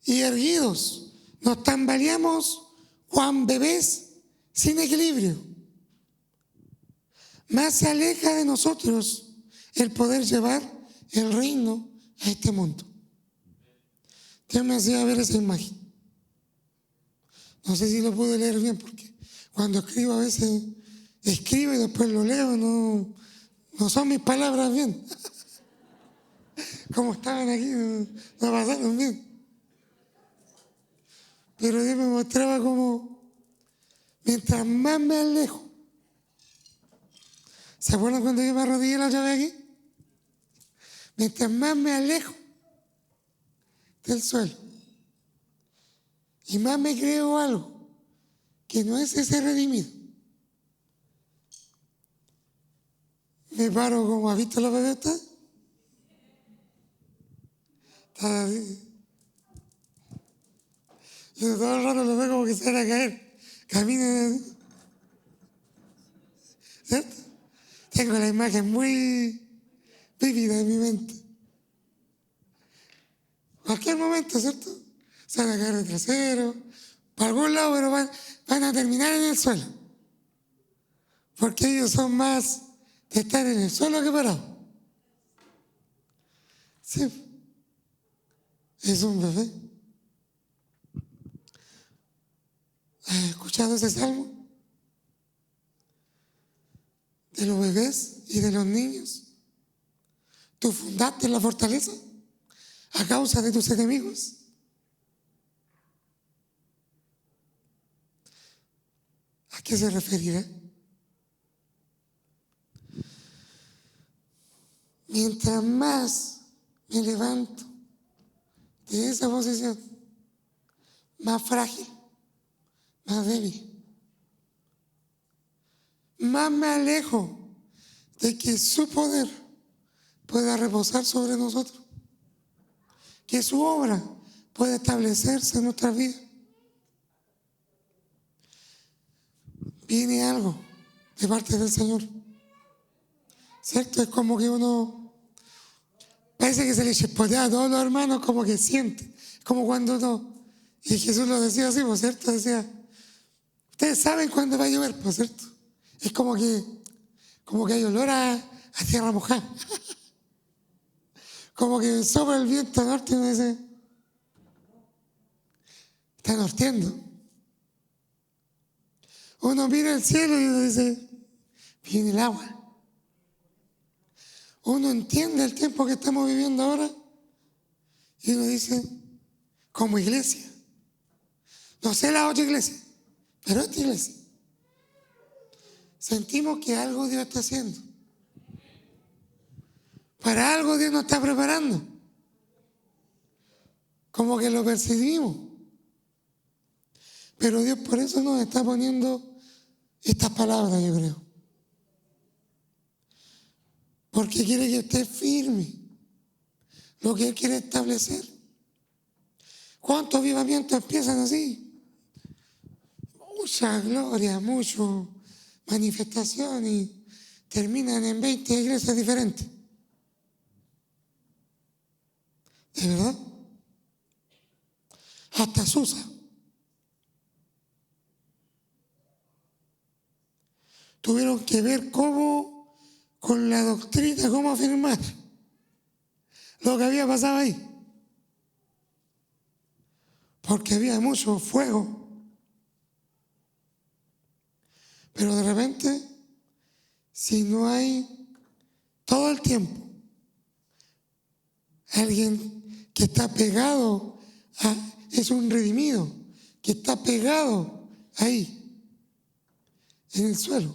y erguidos, nos tambaleamos cuan bebés sin equilibrio. Más se aleja de nosotros el poder llevar el reino a este mundo. Dios me hacía ver esa imagen. No sé si lo pude leer bien, porque cuando escribo a veces escribo y después lo leo, no son mis palabras bien. Como estaban aquí, no pasaron bien. Pero Dios me mostraba como mientras más me alejo. ¿Se acuerdan cuando yo me arrodillé la otra vez aquí? Mientras más me alejo del suelo y más me creo algo que no es ese redimido, me paro como, ¿ha visto la bebé usted? Está así. Yo todo el rato lo veo como que se van a caer. Caminen así. ¿Cierto? Tengo la imagen muy vívida en mi mente. Cualquier momento, ¿cierto? Se van a caer de trasero, para algún lado, pero van a terminar en el suelo. Porque ellos son más de estar en el suelo que parados. Sí. Es un bebé. ¿Has escuchado ese salmo? de los bebés y de los niños. Tú fundaste la fortaleza a causa de tus enemigos. ¿A qué se referirá? Mientras más me levanto de esa posición, más frágil, más débil, más me alejo de que su poder pueda reposar sobre nosotros, que su obra pueda establecerse en nuestra vida. Viene algo de parte del Señor, ¿cierto? Es como que uno parece que se le chispotea a todos los hermanos, como que siente, como cuando uno, y Jesús lo decía así, pues, ¿cierto? Decía, ustedes saben cuándo va a llover, pues, ¿cierto? Es como que hay olor a tierra mojada. Como que sopla el viento norte y uno dice, está norteando. Uno mira el cielo y uno dice, viene el agua. Uno entiende el tiempo que estamos viviendo ahora y uno dice, como iglesia, no sé la otra iglesia, pero esta iglesia, sentimos que algo Dios está haciendo. Para algo Dios nos está preparando. Como que lo percibimos. Pero Dios por eso nos está poniendo estas palabras, yo creo. Porque quiere que esté firme lo que Él quiere establecer. ¿Cuántos avivamientos empiezan así? Mucha gloria, mucho manifestación y terminan en 20 iglesias diferentes. ¿De verdad? Hasta Susa. Tuvieron que ver cómo, con la doctrina, cómo afirmar lo que había pasado ahí. Porque había mucho fuego. Pero de repente, si no hay todo el tiempo alguien que está pegado es un redimido, que está pegado ahí, en el suelo,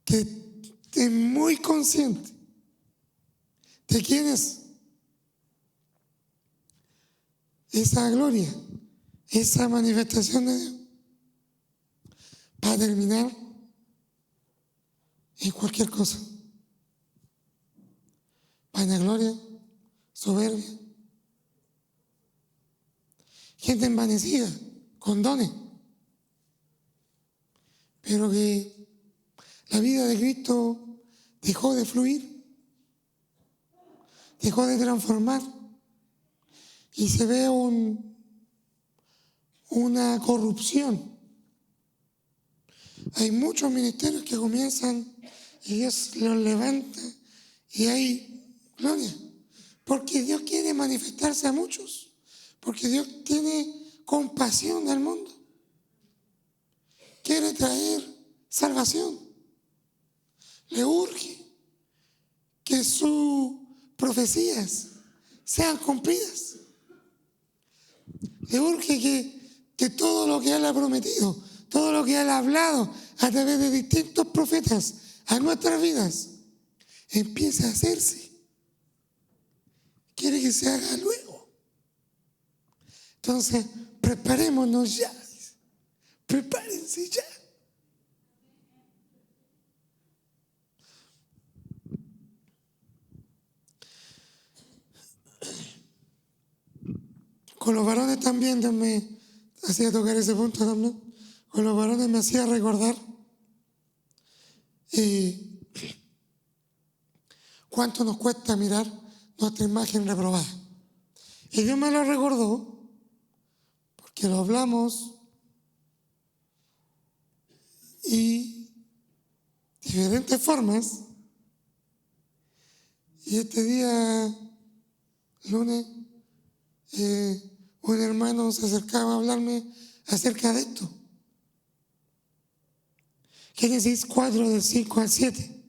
que es muy consciente de quién es esa gloria, esa manifestación de Dios, va a terminar en cualquier cosa. Vanagloria, soberbia, gente envanecida, con dones, pero que la vida de Cristo dejó de fluir, dejó de transformar y se ve una corrupción. Hay muchos ministerios que comienzan y Dios los levanta y hay gloria, porque Dios quiere manifestarse a muchos, porque Dios tiene compasión del mundo, quiere traer salvación, le urge que sus profecías sean cumplidas, le urge que todo lo que Él ha prometido, todo lo que Él ha hablado a través de distintos profetas a nuestras vidas, empiece a hacerse. Quiere que se haga luego. Entonces, preparémonos ya. Prepárense ya. Con los varones también me hacía tocar ese punto también. Con los varones me hacía recordar cuánto nos cuesta mirar nuestra imagen reprobada. Y Dios me lo recordó porque lo hablamos y diferentes formas. Y este día, lunes, un hermano se acercaba a hablarme acerca de esto. Génesis 4, del 5 al 7.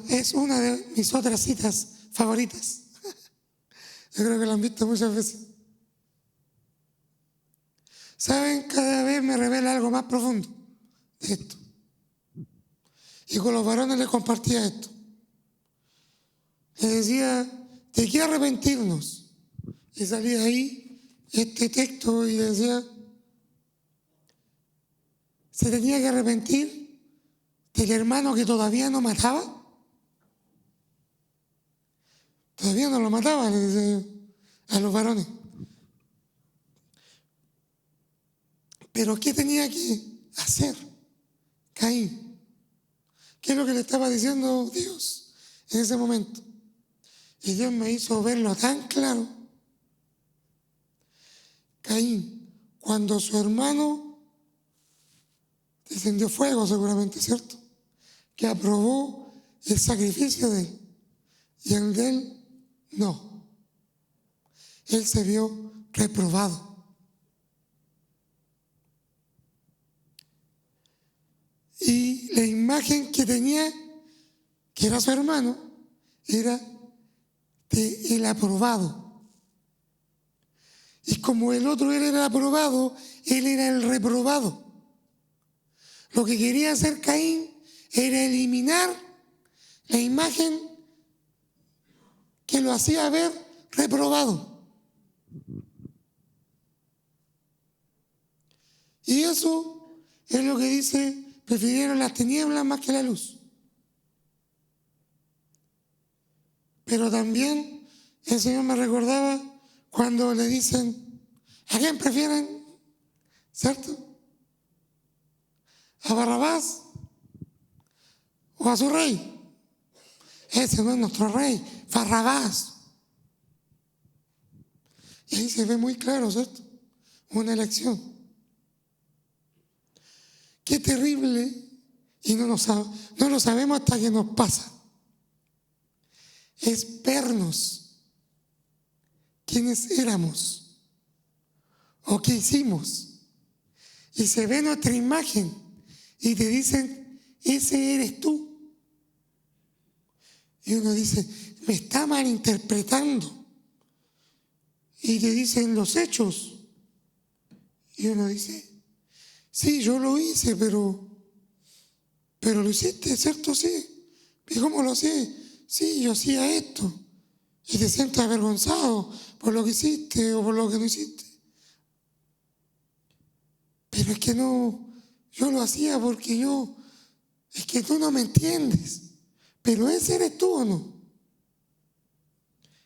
Es una de mis otras citas favoritas. Yo creo que la han visto muchas veces. ¿Saben? Cada vez me revela algo más profundo de esto. Y con los varones les compartía esto. Les decía, ¿de qué arrepentirnos? Y salía ahí este texto y decía, se tenía que arrepentir del hermano que todavía no mataba. Todavía no lo mataba, les decía yo a los varones. Pero ¿qué tenía que hacer Caín? ¿Qué es lo que le estaba diciendo Dios en ese momento? Y Dios me hizo verlo tan claro. Caín, cuando su hermano descendió fuego seguramente, ¿cierto? Que aprobó el sacrificio de él. Y el de él, no. Él se vio reprobado. Y la imagen que tenía, que era su hermano, era de el aprobado. Y como el otro era el aprobado, él era el reprobado. Lo que quería hacer Caín era eliminar la imagen que lo hacía ver reprobado. Y eso es lo que dice, prefirieron las tinieblas más que la luz. Pero también el Señor me recordaba cuando le dicen, ¿a quién prefieren? ¿Cierto? ¿A Barrabás o a su rey? Ese no es nuestro rey, Barrabás. Y ahí se ve muy claro, ¿cierto? Una elección. Qué terrible, y no lo sabemos hasta que nos pasa. Es vernos quiénes éramos o qué hicimos. Y se ve nuestra imagen y te dicen, ese eres tú. Y uno dice, me está malinterpretando. Y te dicen los hechos. Y uno dice, sí, yo lo hice, pero lo hiciste, ¿cierto? Sí. ¿Y cómo lo hacía? Sí, yo hacía esto. Y te sientes avergonzado por lo que hiciste o por lo que no hiciste. Pero es que no, yo lo hacía porque es que tú no me entiendes. Pero ese eres tú, ¿o no?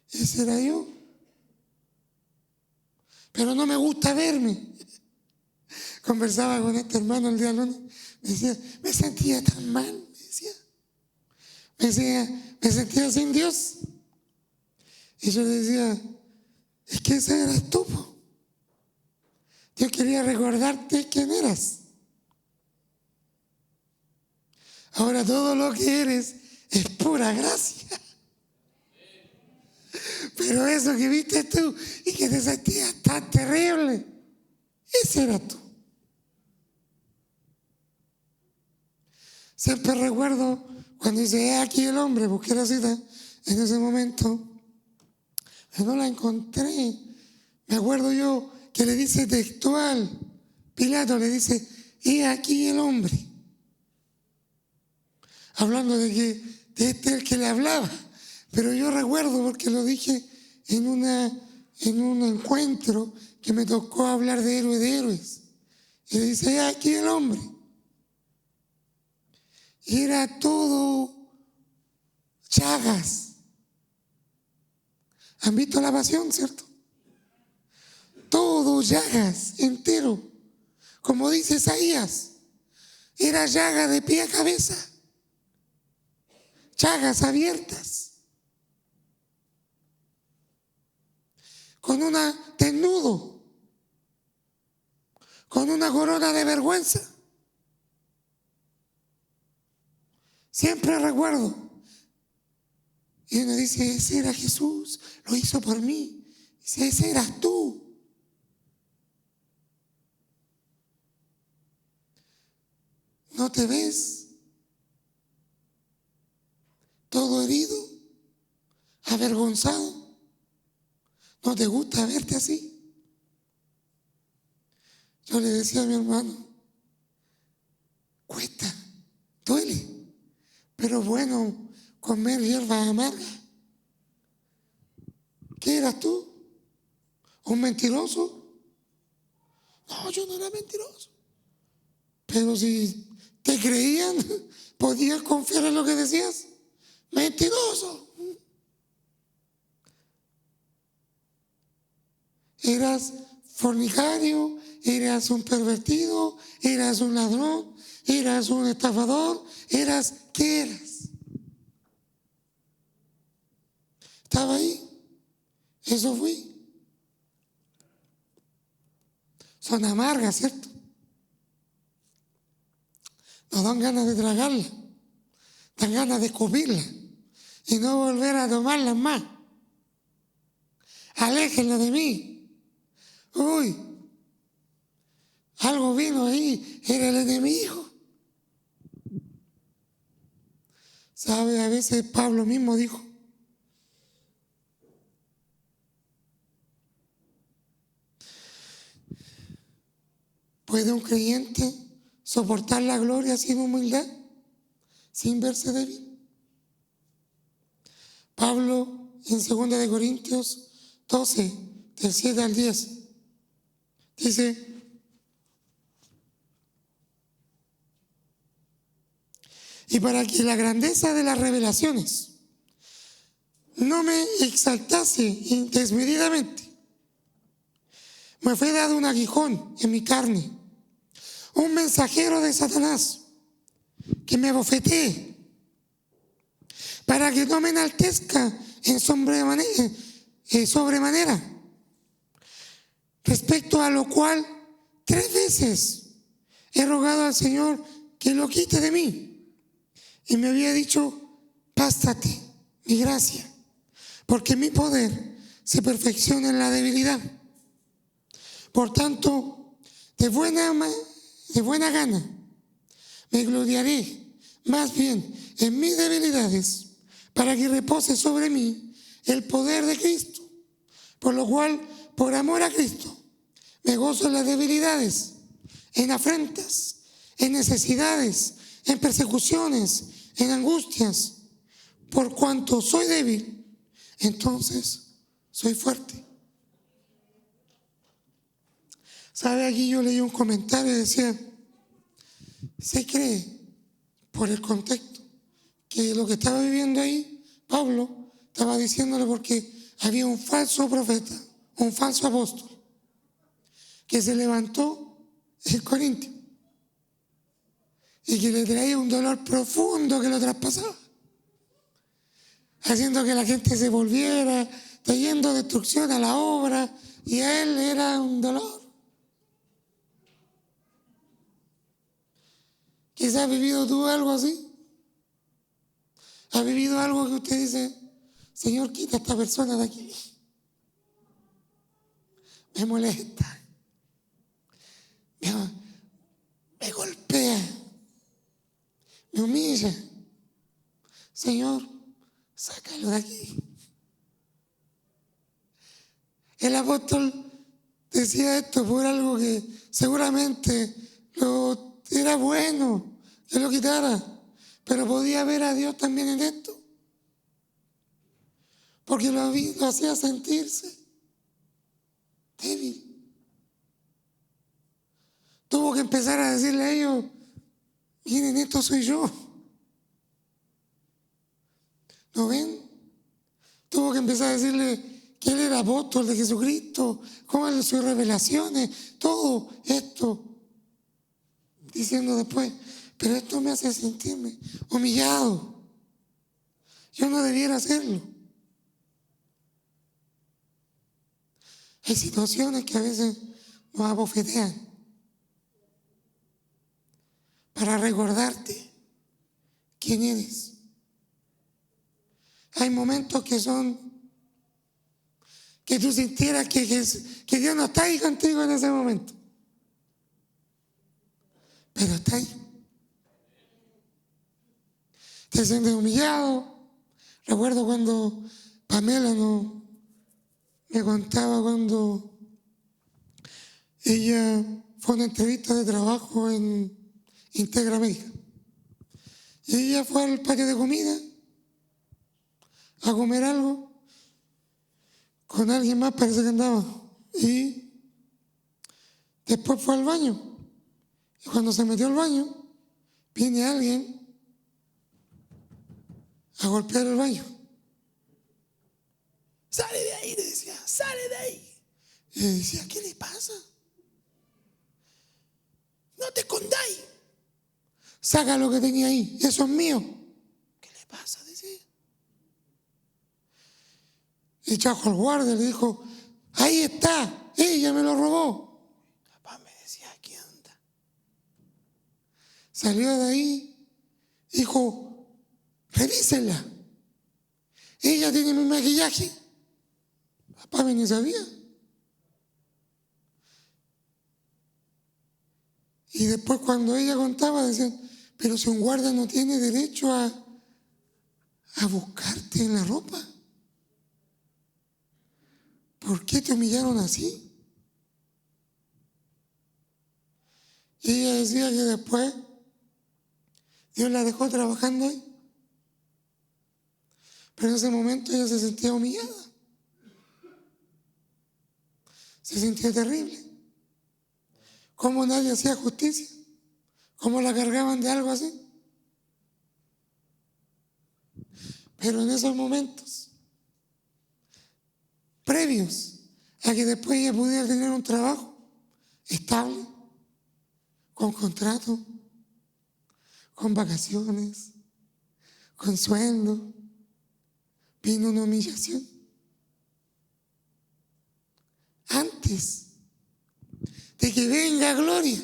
Ese era yo. Pero no me gusta verme. Conversaba con este hermano el día lunes. Me decía, me sentía tan mal. Me decía, me sentía sin Dios. Y yo le decía, es que ese eras tú. Yo quería recordarte quién eras. Ahora todo lo que eres es pura gracia. Pero eso que viste tú y que te sentías tan terrible, ese eras tú. Siempre recuerdo cuando dice, aquí el hombre, busqué la cita en ese momento, pero no la encontré. Me acuerdo yo que le dice textual, Pilato le dice, aquí el hombre. Hablando de que de este el que le hablaba. Pero yo recuerdo porque lo dije en un encuentro que me tocó hablar de héroe de héroes. Y le dice, aquí el hombre. Y era todo llagas. ¿Han visto La Pasión, cierto? Todo llagas, entero. Como dice Isaías, era llaga de pie a cabeza. Llagas abiertas. Con una desnudo. Con una corona de vergüenza. Siempre recuerdo. Y uno dice, ese era Jesús, lo hizo por mí. Dice, ese eras tú. no te ves todo herido, avergonzado? ¿No te gusta verte así? Yo le decía a mi hermano, cuesta, duele, pero bueno comer hierba amarga. ¿Qué eras tú? ¿Un mentiroso? No, yo no era mentiroso. Pero si te creían, podías confiar en lo que decías. Mentiroso. Eras fornicario, eras un pervertido, eras un ladrón, eras un estafador, ¿qué eras? Estaba ahí, eso fui. Son amargas, ¿cierto? Nos dan ganas de tragarla, dan ganas de escupirla y no volver a tomarlas más. Aléjenla de mí. Uy, algo vino ahí, era el enemigo. ¿Sabe? A veces Pablo mismo dijo, ¿puede un creyente soportar la gloria sin humildad, sin verse débil? Pablo en 2 Corintios 12, del 7 al 10, dice, y para que la grandeza de las revelaciones no me exaltase desmedidamente, me fue dado un aguijón en mi carne, un mensajero de Satanás, que me abofetee, para que no me enaltezca en sobremanera, respecto a lo cual 3 veces he rogado al Señor que lo quite de mí. Y me había dicho, bástate mi gracia, porque mi poder se perfecciona en la debilidad. Por tanto, de buena gana me gloriaré más bien en mis debilidades, para que repose sobre mí el poder de Cristo. Por lo cual, por amor a Cristo, me gozo en las debilidades, en afrentas, en necesidades, en persecuciones, en angustias. Por cuanto soy débil, entonces soy fuerte. ¿Sabe? Aquí yo leí un comentario y decía, se cree, por el contexto, que lo que estaba viviendo ahí, Pablo estaba diciéndole porque había un falso profeta, un falso apóstol, que se levantó en Corintio y que le traía un dolor profundo que lo traspasaba, haciendo que la gente se volviera, trayendo destrucción a la obra, y a él era un dolor. Quizás has vivido tú algo así. ¿Has vivido algo que usted dice, Señor, quita a esta persona de aquí? Me molesta, me golpea, me humilla. Señor, sácalo de aquí. El apóstol decía esto por algo que seguramente era bueno que lo quitara, pero podía ver a Dios también en esto, porque lo hacía sentirse débil. Tuvo que empezar a decirle a ellos, miren, esto soy yo. ¿No ven? Tuvo que empezar a decirle que él era apóstol de Jesucristo, cómo eran sus revelaciones, todo esto, diciendo después, pero esto me hace sentirme humillado. Yo no debiera hacerlo. Hay situaciones que a veces nos abofetean para recordarte quién eres. Hay momentos que tú sintieras que Dios no está ahí contigo en ese momento, pero está ahí. te sientes humillado. Recuerdo cuando Pamela me contaba cuando ella fue a una entrevista de trabajo en Integra América. Y ella fue al patio de comida a comer algo con alguien más, parece que andaba. Y después fue al baño. Y cuando se metió al baño, viene alguien a golpear el baño. Sale de ahí, le decía, sale de ahí. Y le decía, ¿qué le pasa? No te escondáis. Saca lo que tenía ahí, eso es mío. ¿Qué le pasa? Decía. Y trajo al guardia y le dijo, ahí está, ella me lo robó. Papá me decía, ¿qué onda? Salió de ahí, dijo, revísenla. Ella tiene mi maquillaje. Papá ni sabía. Y después cuando ella contaba decían, pero si un guardia no tiene derecho a buscarte en la ropa. ¿Por qué te humillaron así? Y ella decía que después Dios la dejó trabajando ahí. Pero en ese momento ella se sentía humillada. Se sentía terrible. ¿Cómo nadie hacía justicia? ¿Cómo la cargaban de algo así? Pero en esos momentos, previos a que después ella pudiera tener un trabajo estable, con contrato, con vacaciones, con sueldo, vino una humillación. Antes de que venga gloria,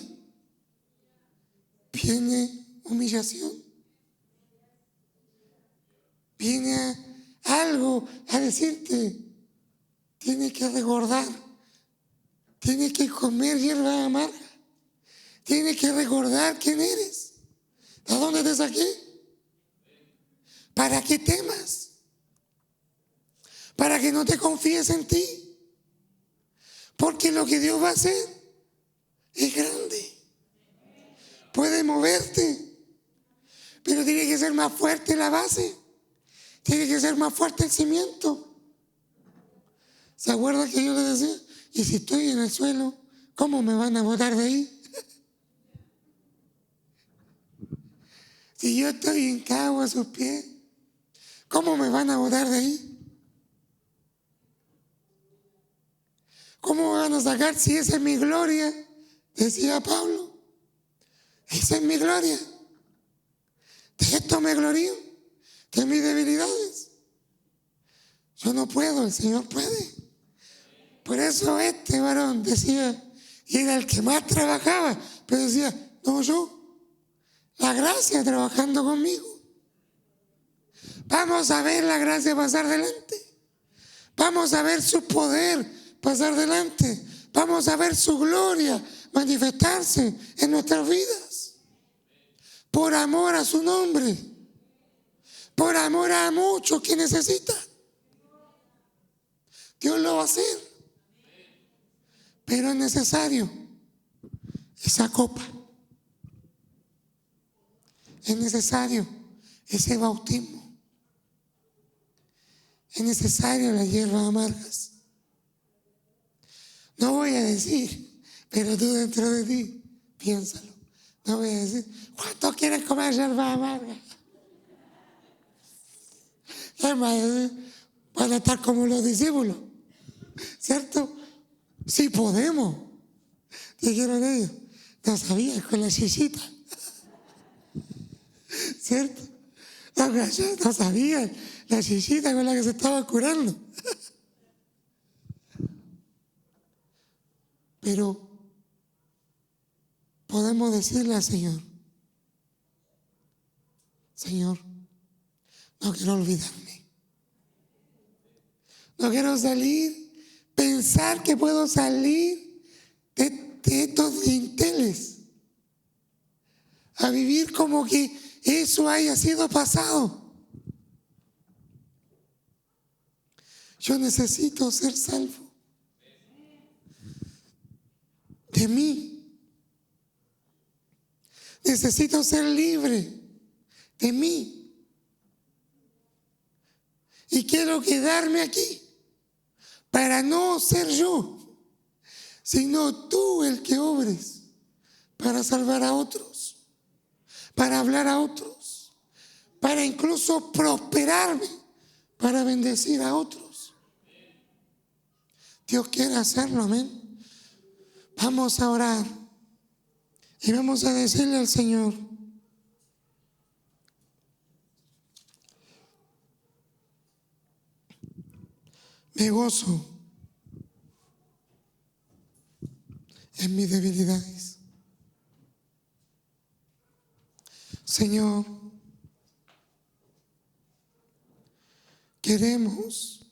viene humillación. Viene algo a decirte, tienes que recordar, tienes que comer hierba amarga, tienes que recordar quién eres, de dónde te saqué, para que temas, para que no te confíes en ti, porque lo que Dios va a hacer es grande. Puede moverte, pero tiene que ser más fuerte la base. Tiene que ser más fuerte el cimiento. ¿Se acuerdan que yo les decía? Y si estoy en el suelo, ¿cómo me van a botar de ahí? Si yo estoy hincado a sus pies, ¿cómo me van a botar de ahí? ¿Cómo me van a sacar si esa es mi gloria? Decía Pablo. Esa es mi gloria. De esto me glorío, de mis debilidades. Yo no puedo, el Señor puede. Por eso este varón decía, y era el que más trabajaba, pero decía, no yo, la gracia trabajando conmigo. Vamos a ver la gracia pasar delante. Vamos a ver su poder pasar delante. Vamos a ver su gloria manifestarse en nuestras vidas. Por amor a su nombre. Por amor a muchos que necesitan. Dios lo va a hacer. Pero es necesario esa copa. Es necesario ese bautismo. Es necesario las hierbas amargas. No voy a decir, pero tú dentro de ti, piénsalo. No voy a decir, ¿cuántos quieren comer hierbas amargas? Van a estar como los discípulos, ¿cierto? Sí podemos, dijeron ellos. No sabías con la chichita, ¿cierto? No sabían la chichita con la que se estaban curando. Pero podemos decirle al Señor, Señor, no quiero olvidarme. No quiero pensar que puedo salir de estos dinteles a vivir como que eso haya sido pasado. Yo necesito ser salvo de mí. Necesito ser libre de mí. Y quiero quedarme aquí para no ser yo, sino tú el que obres para salvar a otros, para hablar a otros, para incluso prosperarme, para bendecir a otros. Dios quiere hacerlo, amén. Vamos a orar y vamos a decirle al Señor: me gozo en mis debilidades. Señor, queremos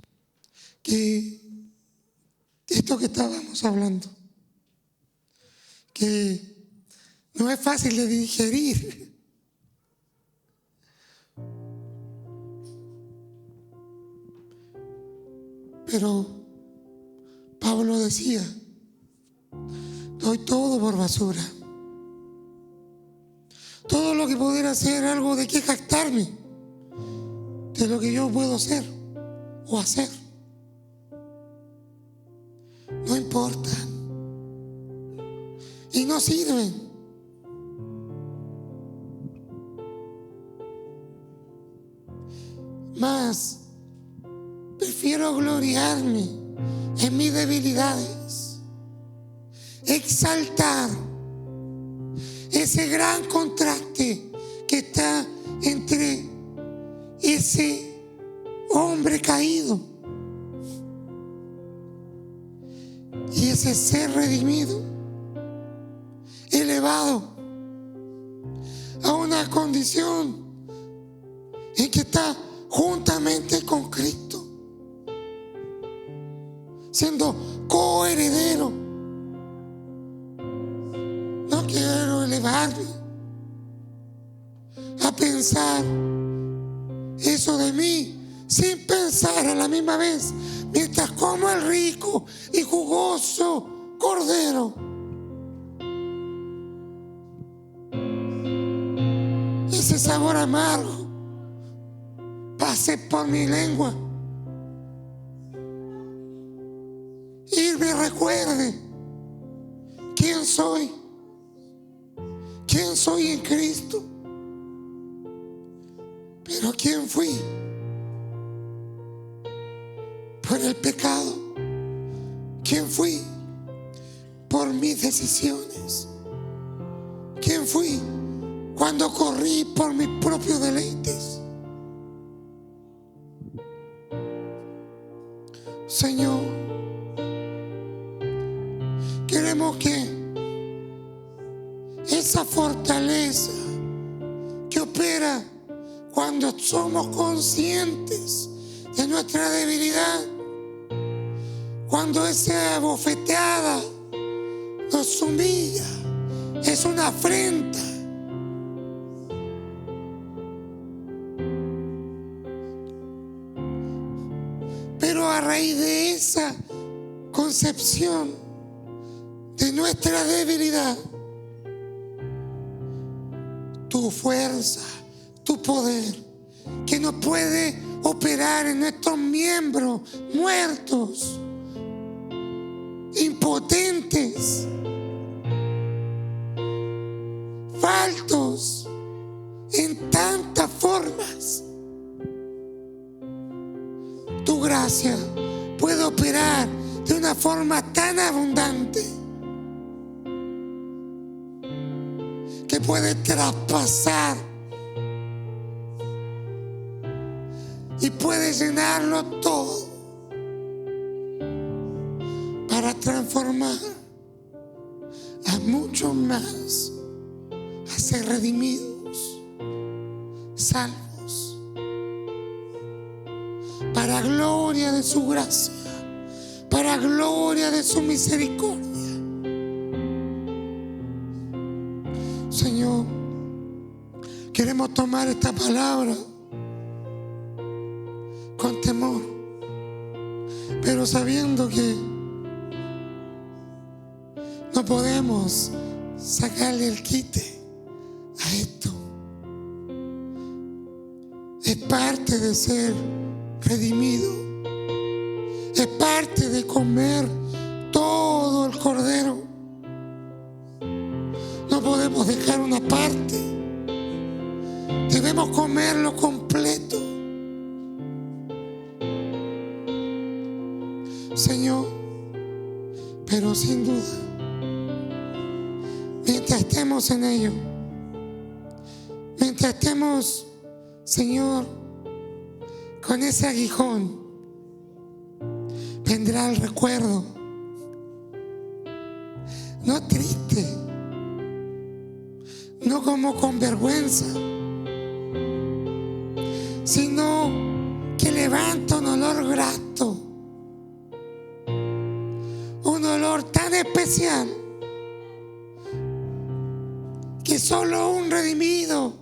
que esto que estábamos hablando, que no es fácil de digerir, pero Pablo decía: doy todo por basura. Todo lo que pudiera ser algo de que jactarme de lo que yo puedo ser o hacer, no importa y no sirven. Más prefiero gloriarme en mis debilidades, exaltar ese gran contraste que está entre ese hombre caído y ese ser redimido, elevado a una condición en que está juntamente con Cristo, siendo coheredero. No quiero elevarme a pensar eso de mí sin pensar a la misma vez, mientras como el rico y jugoso cordero, ese sabor amargo pase por mi lengua y me recuerde quién soy en Cristo, pero quién fui por el pecado, quién fui por mis decisiones, quién fui cuando corrí por mis propios deleites. Señor, queremos que esa fortaleza que opera cuando somos conscientes de nuestra debilidad, cuando esa bofeteada nos humilla, es una afrenta, pero a raíz de esa concepción de nuestra debilidad, tu fuerza, tu poder, que no puede operar en nuestros miembros muertos, impotentes, faltos en tantas formas. Tu gracia puede operar de una forma tan abundante que puede traspasar y puede llenarlo todo para transformar a muchos más a ser redimidos, salvos, para gloria de su gracia, para gloria de su misericordia. Señor, queremos podemos tomar esta palabra con temor, pero sabiendo que no podemos sacarle el quite a esto. Es parte de ser redimido, es parte de comer todo el cordero. No podemos dejar una parte, debemos comerlo completo. Señor, pero sin duda, mientras estemos en ello, mientras estemos, Señor, con ese aguijón, vendrá el recuerdo, no triste, no como con vergüenza, sino que levanta un olor grato, un olor tan especial que solo un redimido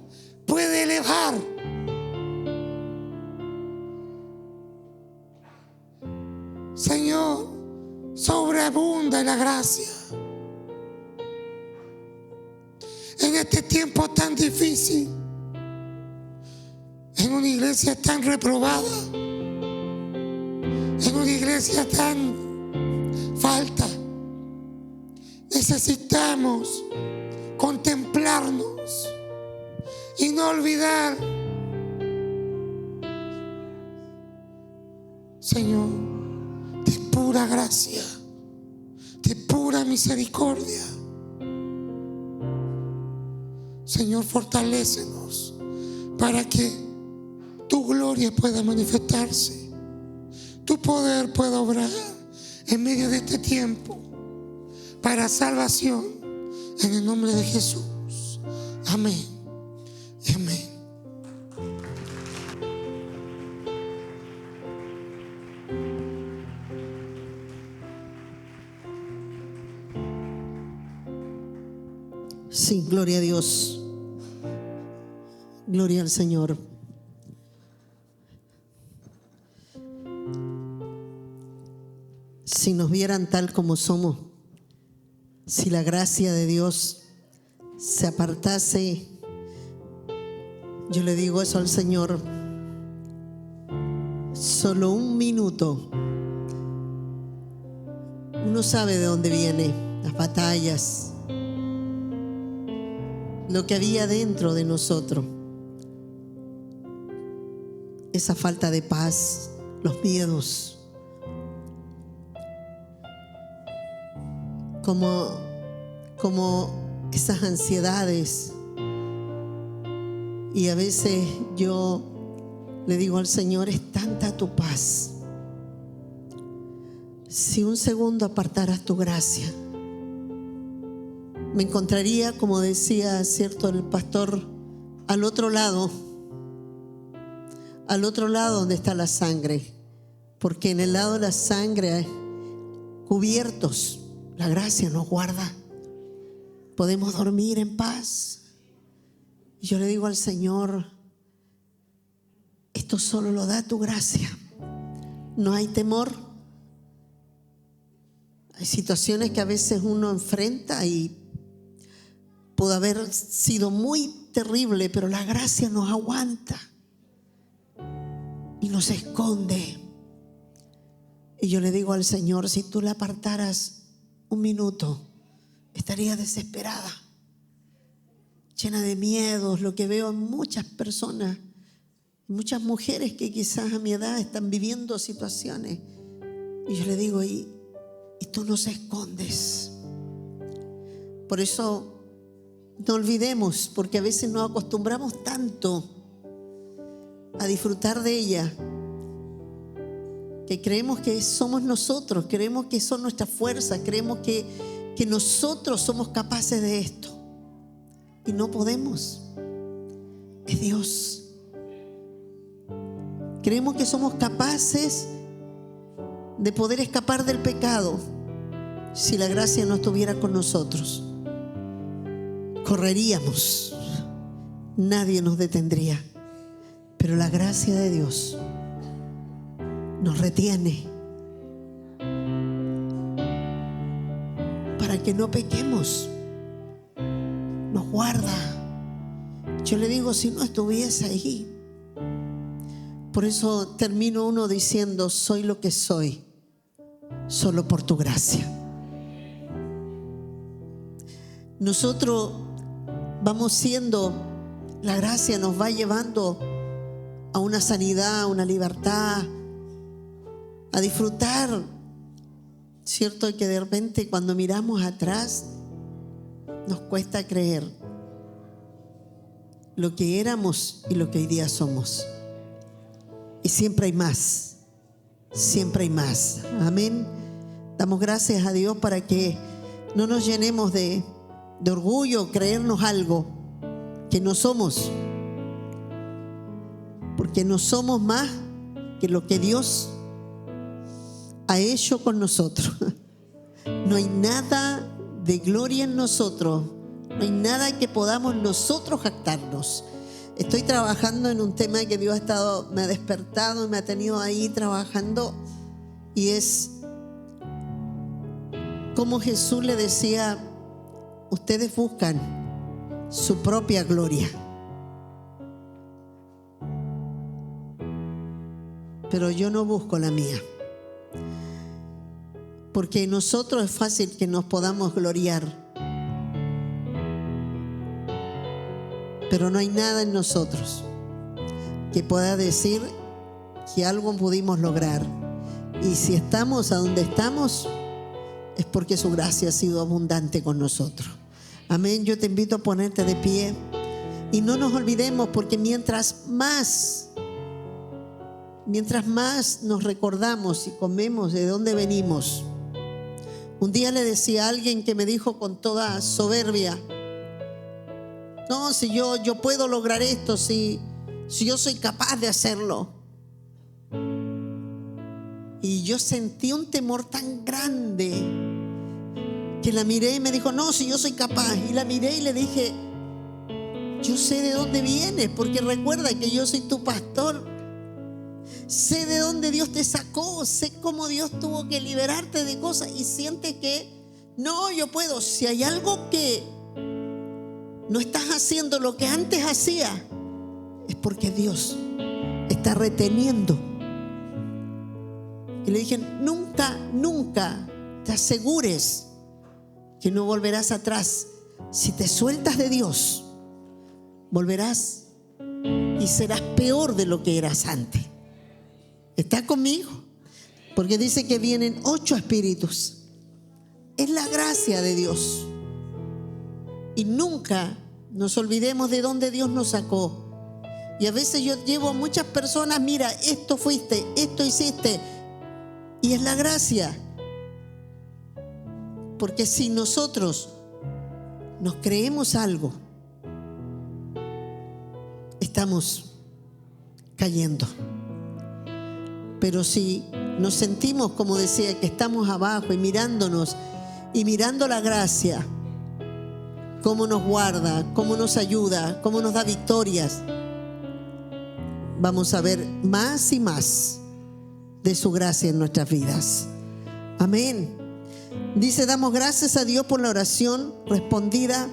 puede elevar. Señor, sobreabunda la gracia en este tiempo tan difícil, en una iglesia tan reprobada, en una iglesia tan falta. Necesitamos contemplarnos y no olvidar, Señor, de pura gracia, de pura misericordia. Señor, fortalécenos para que tu gloria pueda manifestarse, tu poder pueda obrar en medio de este tiempo para salvación, en el nombre de Jesús. Amén. Amén. Sí, gloria a Dios. Gloria al Señor. Si nos vieran tal como somos, si la gracia de Dios se apartase, yo le digo eso al Señor, solo un minuto. Uno sabe de dónde viene las batallas, lo que había dentro de nosotros, esa falta de paz, los miedos, como esas ansiedades. Y a veces yo le digo al Señor, es tanta tu paz. Si un segundo apartaras tu gracia, me encontraría, como decía cierto el pastor, al otro lado donde está la sangre, porque en el lado de la sangre, cubiertos, la gracia nos guarda, podemos dormir en paz. Y yo le digo al Señor, esto solo lo da tu gracia, no hay temor. Hay situaciones que a veces uno enfrenta y pudo haber sido muy terrible, pero la gracia nos aguanta y nos esconde. Y yo le digo al Señor, si tú la apartaras un minuto, estaría desesperada, llena de miedos. Lo que veo en muchas personas, muchas mujeres que quizás a mi edad están viviendo situaciones, y yo le digo, y tú nos escondes. Por eso no olvidemos, porque a veces nos acostumbramos tanto a disfrutar de ella, que creemos que somos nosotros, creemos que son nuestras fuerzas, creemos que nosotros somos capaces de esto, y no podemos. Es Dios. Creemos que somos capaces de poder escapar del pecado si la gracia no estuviera con nosotros. Correríamos, nadie nos detendría. Pero la gracia de Dios nos retiene para que no pequemos. Nos guarda. Yo le digo, si no estuviese ahí. Por eso termino uno diciendo, soy lo que soy, solo por tu gracia. Nosotros vamos siendo, la gracia nos va llevando a una sanidad, a una libertad, a disfrutar. Cierto que de repente cuando miramos atrás nos cuesta creer lo que éramos y lo que hoy día somos. Y siempre hay más, siempre hay más. Amén. Damos gracias a Dios para que no nos llenemos de orgullo, creernos algo que no somos. Porque no somos más que lo que Dios ha hecho con nosotros. No hay nada de gloria en nosotros. No hay nada que podamos nosotros jactarnos. Estoy trabajando en un tema que Dios me ha despertado y me ha tenido ahí trabajando. Y es como Jesús le decía, ustedes buscan su propia gloria. Pero yo no busco la mía. Porque en nosotros es fácil que nos podamos gloriar. Pero no hay nada en nosotros que pueda decir que algo pudimos lograr. Y si estamos a donde estamos, es porque su gracia ha sido abundante con nosotros. Amén. Yo te invito a ponerte de pie. Y no nos olvidemos, porque mientras más nos recordamos y comemos de dónde venimos. Un día le decía a alguien que me dijo con toda soberbia, no, si yo puedo lograr esto, si yo soy capaz de hacerlo. Y yo sentí un temor tan grande que la miré y me dijo, no, si yo soy capaz. Y la miré y le dije, yo sé de dónde vienes, porque recuerda que yo soy tu pastor. Sé de dónde Dios te sacó, sé cómo Dios tuvo que liberarte de cosas y sientes que no, yo puedo. Si hay algo que no estás haciendo lo que antes hacía, es porque Dios está reteniendo. Y le dije, nunca te asegures que no volverás atrás. Si te sueltas de Dios, volverás y serás peor de lo que eras antes. ¿Está conmigo? Porque dice que vienen 8 espíritus. Es la gracia de Dios. Y nunca nos olvidemos de dónde Dios nos sacó. Y a veces yo llevo a muchas personas, mira, esto fuiste, esto hiciste. Y es la gracia. Porque si nosotros nos creemos algo, estamos cayendo. Pero si nos sentimos, como decía, que estamos abajo y mirándonos y mirando la gracia, cómo nos guarda, cómo nos ayuda, cómo nos da victorias, vamos a ver más y más de su gracia en nuestras vidas. Amén. Dice, damos gracias a Dios por la oración respondida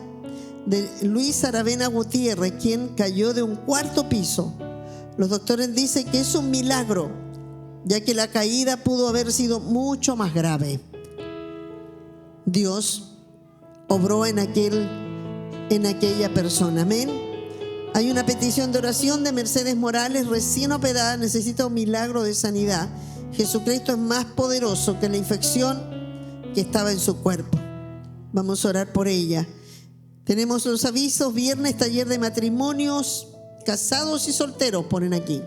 de Luis Aravena Gutiérrez, quien cayó de un 4º piso. Los doctores dicen que es un milagro, ya que la caída pudo haber sido mucho más grave. Dios obró en aquella persona. Amén. Hay una petición de oración de Mercedes Morales, recién operada, necesita un milagro de sanidad. Jesucristo es más poderoso que la infección que estaba en su cuerpo. Vamos a orar por ella. Tenemos los avisos: viernes, taller de matrimonios, casados y solteros, ponen aquí.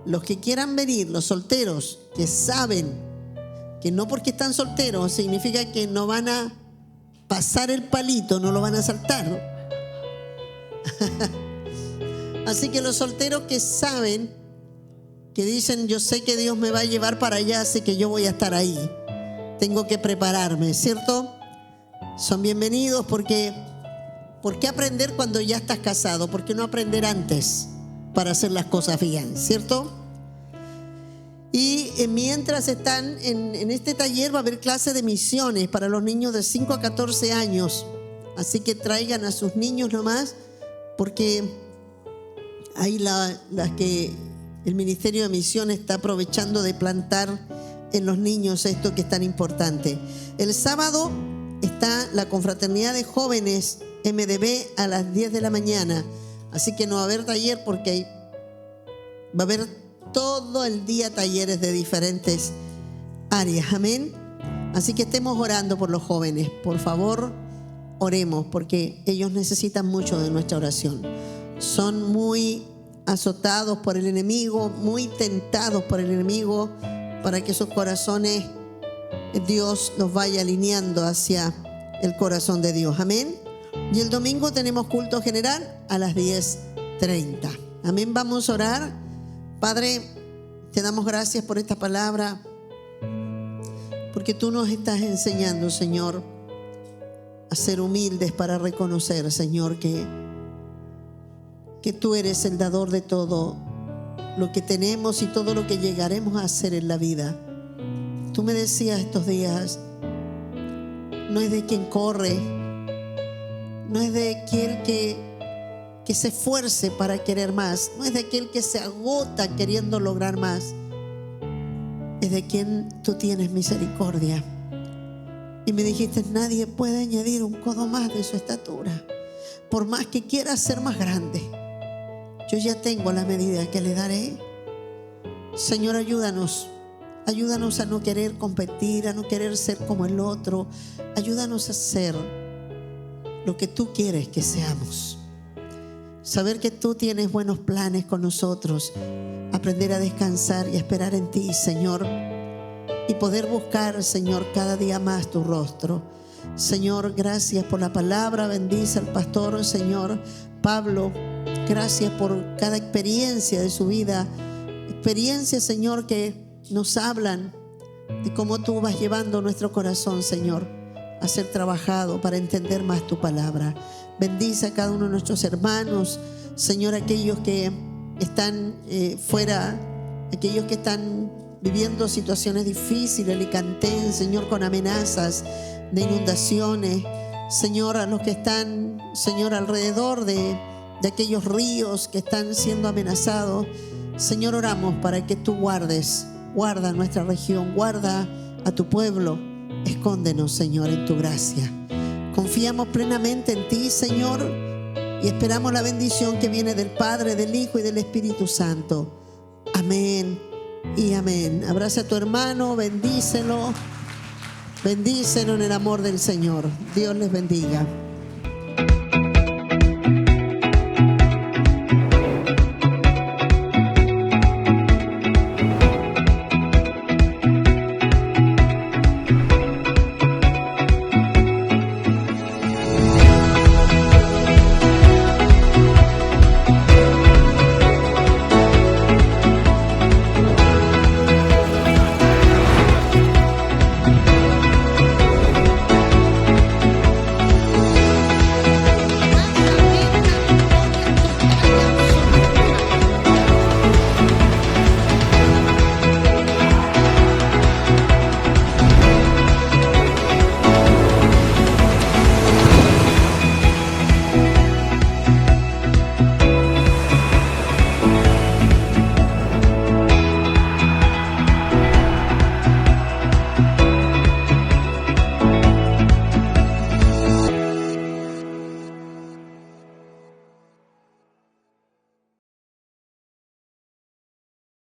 Los que quieran venir, los solteros que saben que no porque están solteros significa que no van a pasar el palito, no lo van a saltar. Así que los solteros que saben, que dicen, yo sé que Dios me va a llevar para allá, así que yo voy a estar ahí, tengo que prepararme, ¿cierto? Son bienvenidos, porque ¿Por qué aprender cuando ya estás casado? ¿Por qué no aprender antes para hacer las cosas bien? ¿Cierto? Y mientras están en este taller va a haber clase de misiones para los niños de 5 a 14 años. Así que traigan a sus niños nomás, porque hay las que el Ministerio de Misiones está aprovechando de plantar en los niños esto que es tan importante. El sábado está la confraternidad de jóvenes MDB a las 10 de la mañana. Así que no va a haber taller porque va a haber todo el día talleres de diferentes áreas. Amén. Así que estemos orando por los jóvenes. Por favor, oremos porque ellos necesitan mucho de nuestra oración. Son muy azotados por el enemigo, muy tentados por el enemigo, para que sus corazones Dios los vaya alineando hacia el corazón de Dios. Amén. Y el domingo tenemos culto general a las 10:30. Amén. Vamos a orar. Padre, te damos gracias por esta palabra, porque tú nos estás enseñando, Señor, a ser humildes para reconocer, Señor, que tú eres el dador de todo lo que tenemos y todo lo que llegaremos a hacer en la vida. Tú me decías estos días, no es de quien corre, no es de aquel que se esfuerce para querer más, no es de aquel que se agota queriendo lograr más, es de quien tú tienes misericordia. Y me dijiste, nadie puede añadir un codo más de su estatura, por más que quiera ser más grande. Yo ya tengo la medida que le daré. Señor, ayúdanos a no querer competir, a no querer ser como el otro. Ayúdanos a ser lo que tú quieres que seamos. Saber que tú tienes buenos planes con nosotros. Aprender a descansar y a esperar en ti, Señor. Y poder buscar, Señor, cada día más tu rostro. Señor, gracias por la palabra. Bendice al pastor, Señor Pablo. Gracias por cada experiencia de su vida. Experiencias, Señor, que nos hablan de cómo tú vas llevando nuestro corazón, Señor, a ser trabajado para entender más tu palabra. Bendice a cada uno de nuestros hermanos, Señor, aquellos que están fuera, aquellos que están viviendo situaciones difíciles, Alicantén, Señor, con amenazas de inundaciones, Señor, a los que están, Señor, alrededor de aquellos ríos que están siendo amenazados. Señor, oramos para que tú guarda nuestra región, guarda a tu pueblo, escóndenos, Señor, en tu gracia. Confiamos plenamente en ti, Señor, y esperamos la bendición que viene del Padre, del Hijo y del Espíritu Santo. Amén y amén. Abraza a tu hermano, bendícelo en el amor del Señor. Dios les bendiga.